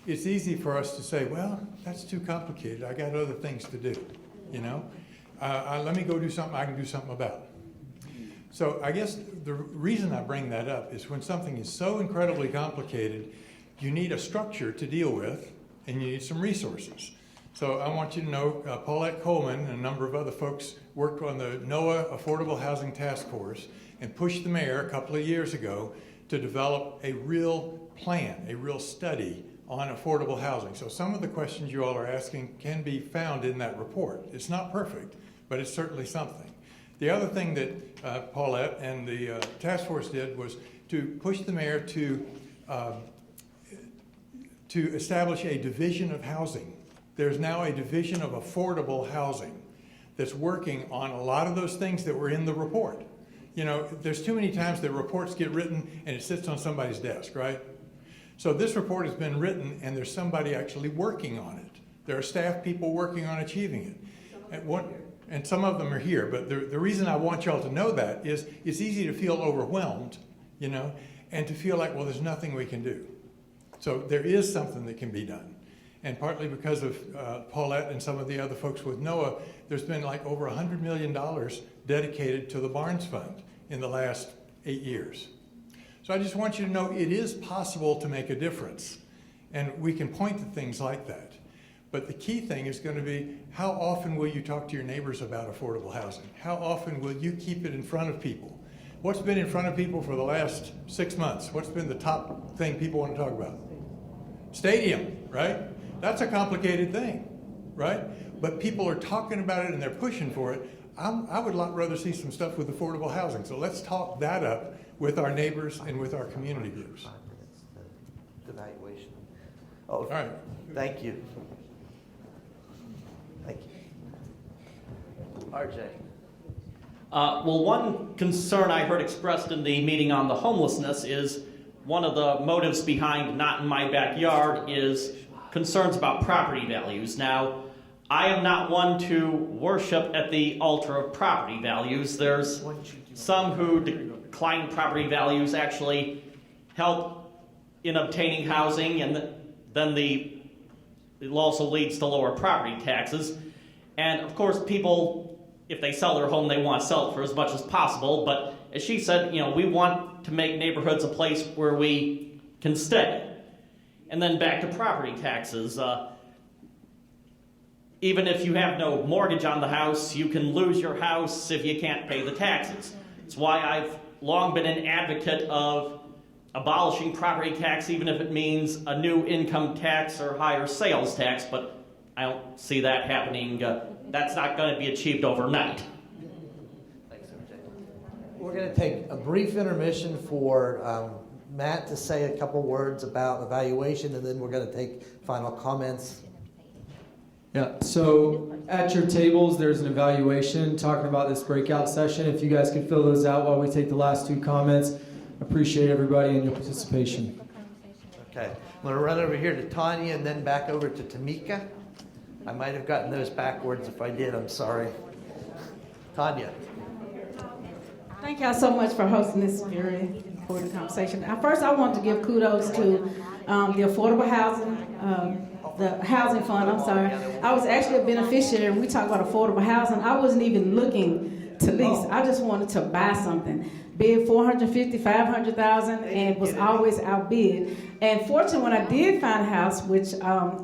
it's easy for us to say, well, that's too complicated. I got other things to do, you know? Let me go do something I can do something about. So I guess the reason I bring that up is when something is so incredibly complicated, you need a structure to deal with, and you need some resources. So I want you to know Paulette Coleman and a number of other folks worked on the NOAA Affordable Housing Task Force and pushed the mayor a couple of years ago to develop a real plan, a real study on affordable housing. So some of the questions you all are asking can be found in that report. It's not perfect, but it's certainly something. The other thing that Paulette and the task force did was to push the mayor to establish a division of housing. There's now a division of affordable housing that's working on a lot of those things that were in the report. You know, there's too many times that reports get written and it sits on somebody's desk, right? So this report has been written and there's somebody actually working on it. There are staff people working on achieving it. And some of them are here, but the reason I want y'all to know that is it's easy to feel overwhelmed, you know, and to feel like, well, there's nothing we can do. So there is something that can be done. And partly because of Paulette and some of the other folks with NOAA, there's been like over $100 million dedicated to the Barnes Fund in the last 8 years. So I just want you to know it is possible to make a difference. And we can point to things like that. But the key thing is going to be, how often will you talk to your neighbors about affordable housing? How often will you keep it in front of people? What's been in front of people for the last 6 months? What's been the top thing people want to talk about? Stadium, right? That's a complicated thing, right? But people are talking about it and they're pushing for it. I would a lot rather see some stuff with affordable housing. So let's talk that up with our neighbors and with our community groups. The evaluation. Oh, all right. Thank you. Thank you. RJ. Well, one concern I heard expressed in the meeting on the homelessness is one of the motives behind Not in My Backyard is concerns about property values. Now, I am not one to worship at the altar of property values. There's some who decline property values actually help in obtaining housing, and then it also leads to lower property taxes. And of course, people, if they sell their home, they want to sell it for as much as possible. But as she said, you know, we want to make neighborhoods a place where we can stay. And then back to property taxes. Even if you have no mortgage on the house, you can lose your house if you can't pay the taxes. It's why I've long been an advocate of abolishing property tax, even if it means a new income tax or higher sales tax, but I don't see that happening. That's not going to be achieved overnight. Thanks, RJ. We're going to take a brief intermission for Matt to say a couple words about evaluation, and then we're going to take final comments. Yeah, so at your tables, there's an evaluation talking about this breakout session. If you guys can fill those out while we take the last two comments, appreciate everybody and your participation. Okay, I'm going to run over here to Tanya and then back over to Tamika. I might have gotten those backwards. If I did, I'm sorry. Tanya. Thank y'all so much for hosting this very important conversation. First, I want to give kudos to the affordable housing, the housing fund, I'm sorry. I was actually a beneficiary. When we talk about affordable housing, I wasn't even looking to lease. I just wanted to buy something. Bid $450,000, $500,000, and was always outbid. And fortunately, when I did find a house, which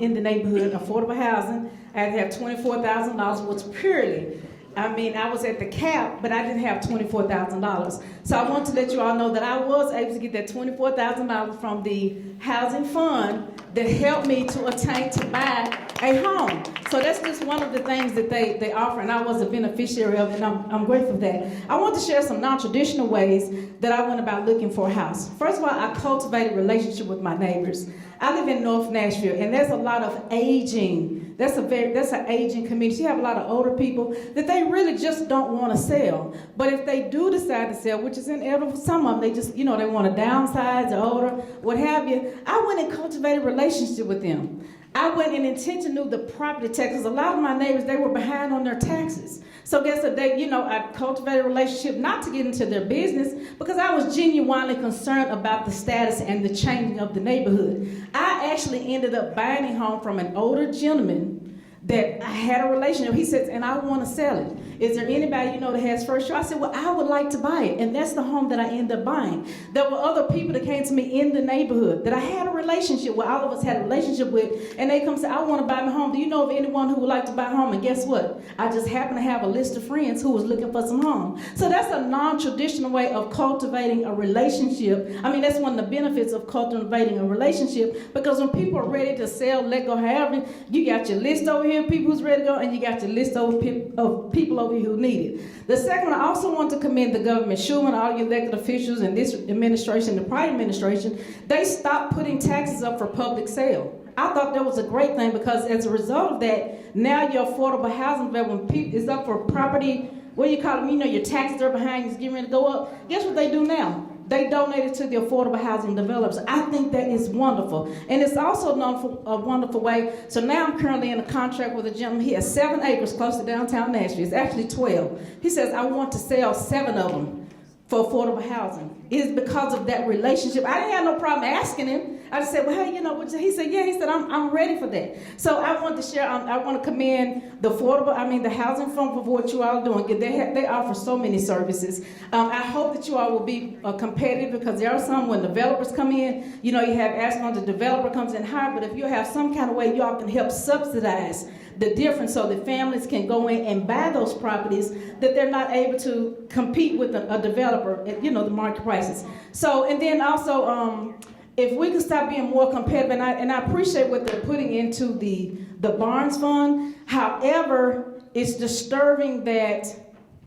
in the neighborhood, affordable housing, I had to have $24,000, which purely, I was at the cap, but I didn't have $24,000. So I want to let you all know that I was able to get that $24,000 from the housing fund that helped me to attain to buy a home. So that's just one of the things that they offer, and I was a beneficiary of it, and I'm grateful for that. I want to share some non-traditional ways that I went about looking for a house. First of all, I cultivated a relationship with my neighbors. I live in North Nashville, and there's a lot of aging. That's an aging community. You have a lot of older people that they really just don't want to sell. But if they do decide to sell, which is inevitable for some of them, they just, they want to downsize, they're older, what have you. I went and cultivated a relationship with them. I went and intentionally knew the property taxes. A lot of my neighbors, they were behind on their taxes. So guess what? I cultivated a relationship not to get into their business because I was genuinely concerned about the status and the changing of the neighborhood. I actually ended up buying a home from an older gentleman that I had a relationship. He says, and I want to sell it. Is there anybody that has first choice? I said, well, I would like to buy it. And that's the home that I ended up buying. There were other people that came to me in the neighborhood that I had a relationship with, all of us had a relationship with, and they come and say, I want to buy my home. Do you know of anyone who would like to buy a home? And guess what? I just happen to have a list of friends who was looking for some home. So that's a non-traditional way of cultivating a relationship. That's one of the benefits of cultivating a relationship, because when people are ready to sell, let go, however, you got your list over here, people who's ready to go, and you got your list of people over here who need it. The second one, I also want to commend the government, Schumer, all your elected officials in this administration, the prior administration. They stopped putting taxes up for public sale. I thought that was a great thing, because as a result of that, now your affordable housing, when people is up for property, what do you call them? Your taxes are behind, it's getting ready to go up. Guess what they do now? they donated to the affordable housing developers. I think that is wonderful. And it's also a wonderful way. So now I'm currently in a contract with a gentleman. He has 7 acres close to downtown Nashville. It's actually 12. He says, I want to sell 7 of them for affordable housing. It is because of that relationship. I didn't have no problem asking him. I just said, well, hey, you know what? He said, yeah. He said, I'm ready for that. So I want to share. I want to commend the the housing fund for what you all are doing. They offer so many services. I hope that you all will be competitive, because there are some when developers come in. You have asked when the developer comes in higher, but if you have some kind of way you all can help subsidize the difference so that families can go in and buy those properties that they're not able to compete with a developer at, the market prices. So, and then also, if we can stop being more competitive, and I appreciate what they're putting into the Barnes Fund. However, it's disturbing that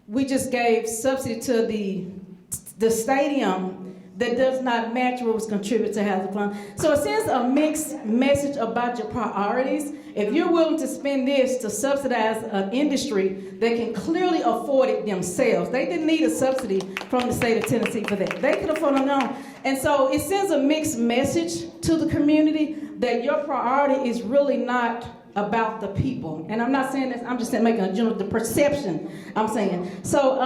we just gave subsidy to the stadium that does not match what was contributed to housing fund. So it sends a mixed message about your priorities. If you're willing to spend this to subsidize an industry that can clearly afford it themselves, they didn't need a subsidy from the state of Tennessee for that. They could afford it on their own. And so it sends a mixed message to the community that your priority is really not about the people. And I'm not saying this, I'm just saying making a general, the perception I'm saying. So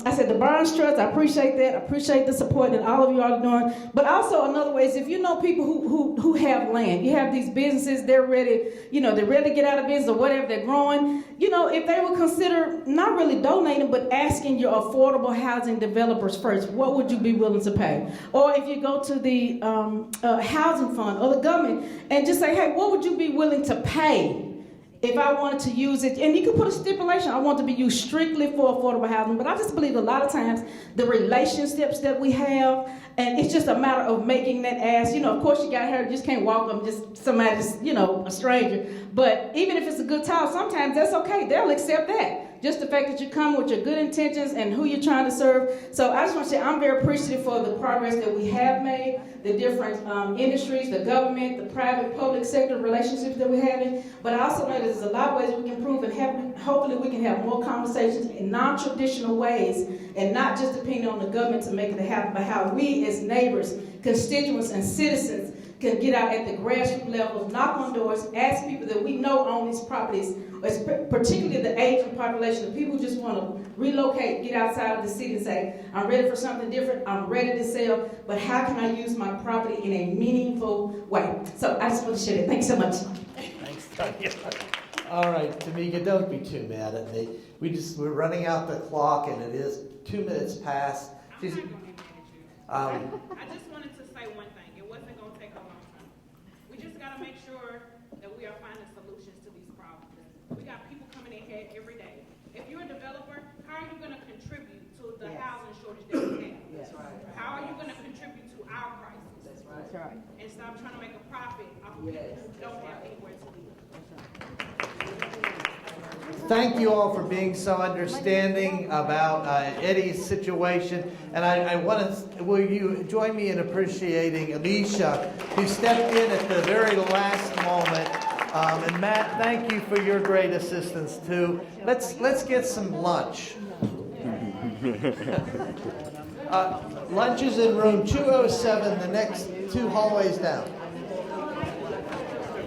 I said the Barnes Trust, I appreciate that. I appreciate the support that all of you are doing. But also another way is if you know people who have land, you have these businesses, they're ready, they're ready to get out of business or whatever, they're growing, if they would consider not really donating, but asking your affordable housing developers first, what would you be willing to pay? Or if you go to the housing fund or the government and just say, hey, what would you be willing to pay if I wanted to use it? And you can put a stipulation, I want to be used strictly for affordable housing. But I just believe a lot of times the relationships that we have, and it's just a matter of making that ask. Of course you got her, you just can't walk them, just somebody, a stranger. But even if it's a good time, sometimes that's okay. They'll accept that. Just the fact that you come with your good intentions and who you're trying to serve. So I just want to say I'm very appreciative for the progress that we have made, the different industries, the government, the private, public sector relationships that we're having. But I also know that there's a lot of ways we can improve, and hopefully we can have more conversations in non-traditional ways and not just depending on the government to make it happen, but how we as neighbors, constituents, and citizens can get out at the grassroots level, knock on doors, ask people that we know own these properties, particularly the aging population, the people who just want to relocate, get outside of the city and say, I'm ready for something different, I'm ready to sell, but how can I use my property in a meaningful way? So I just want to share that. Thanks so much. Thanks, Tanya. All right, Tamika, don't be too mad at me. We're running out the clock, and it is 2 minutes past. I just wanted to say one thing. It wasn't going to take a long time. We just got to make sure that we are finding solutions to these problems. We got people coming in here every day. If you're a developer, how are you going to contribute to the housing shortage that we have? That's right. How are you going to contribute to our prices? That's right. That's right. And stop trying to make a profit off of people who don't have anywhere to live. Thank you all for being so understanding about Eddie's situation. And I want to, will you join me in appreciating Alicia, who stepped in at the very last moment. And Matt, thank you for your great assistance too. Let's get some lunch. Lunch is in room 207, the next 2 hallways down.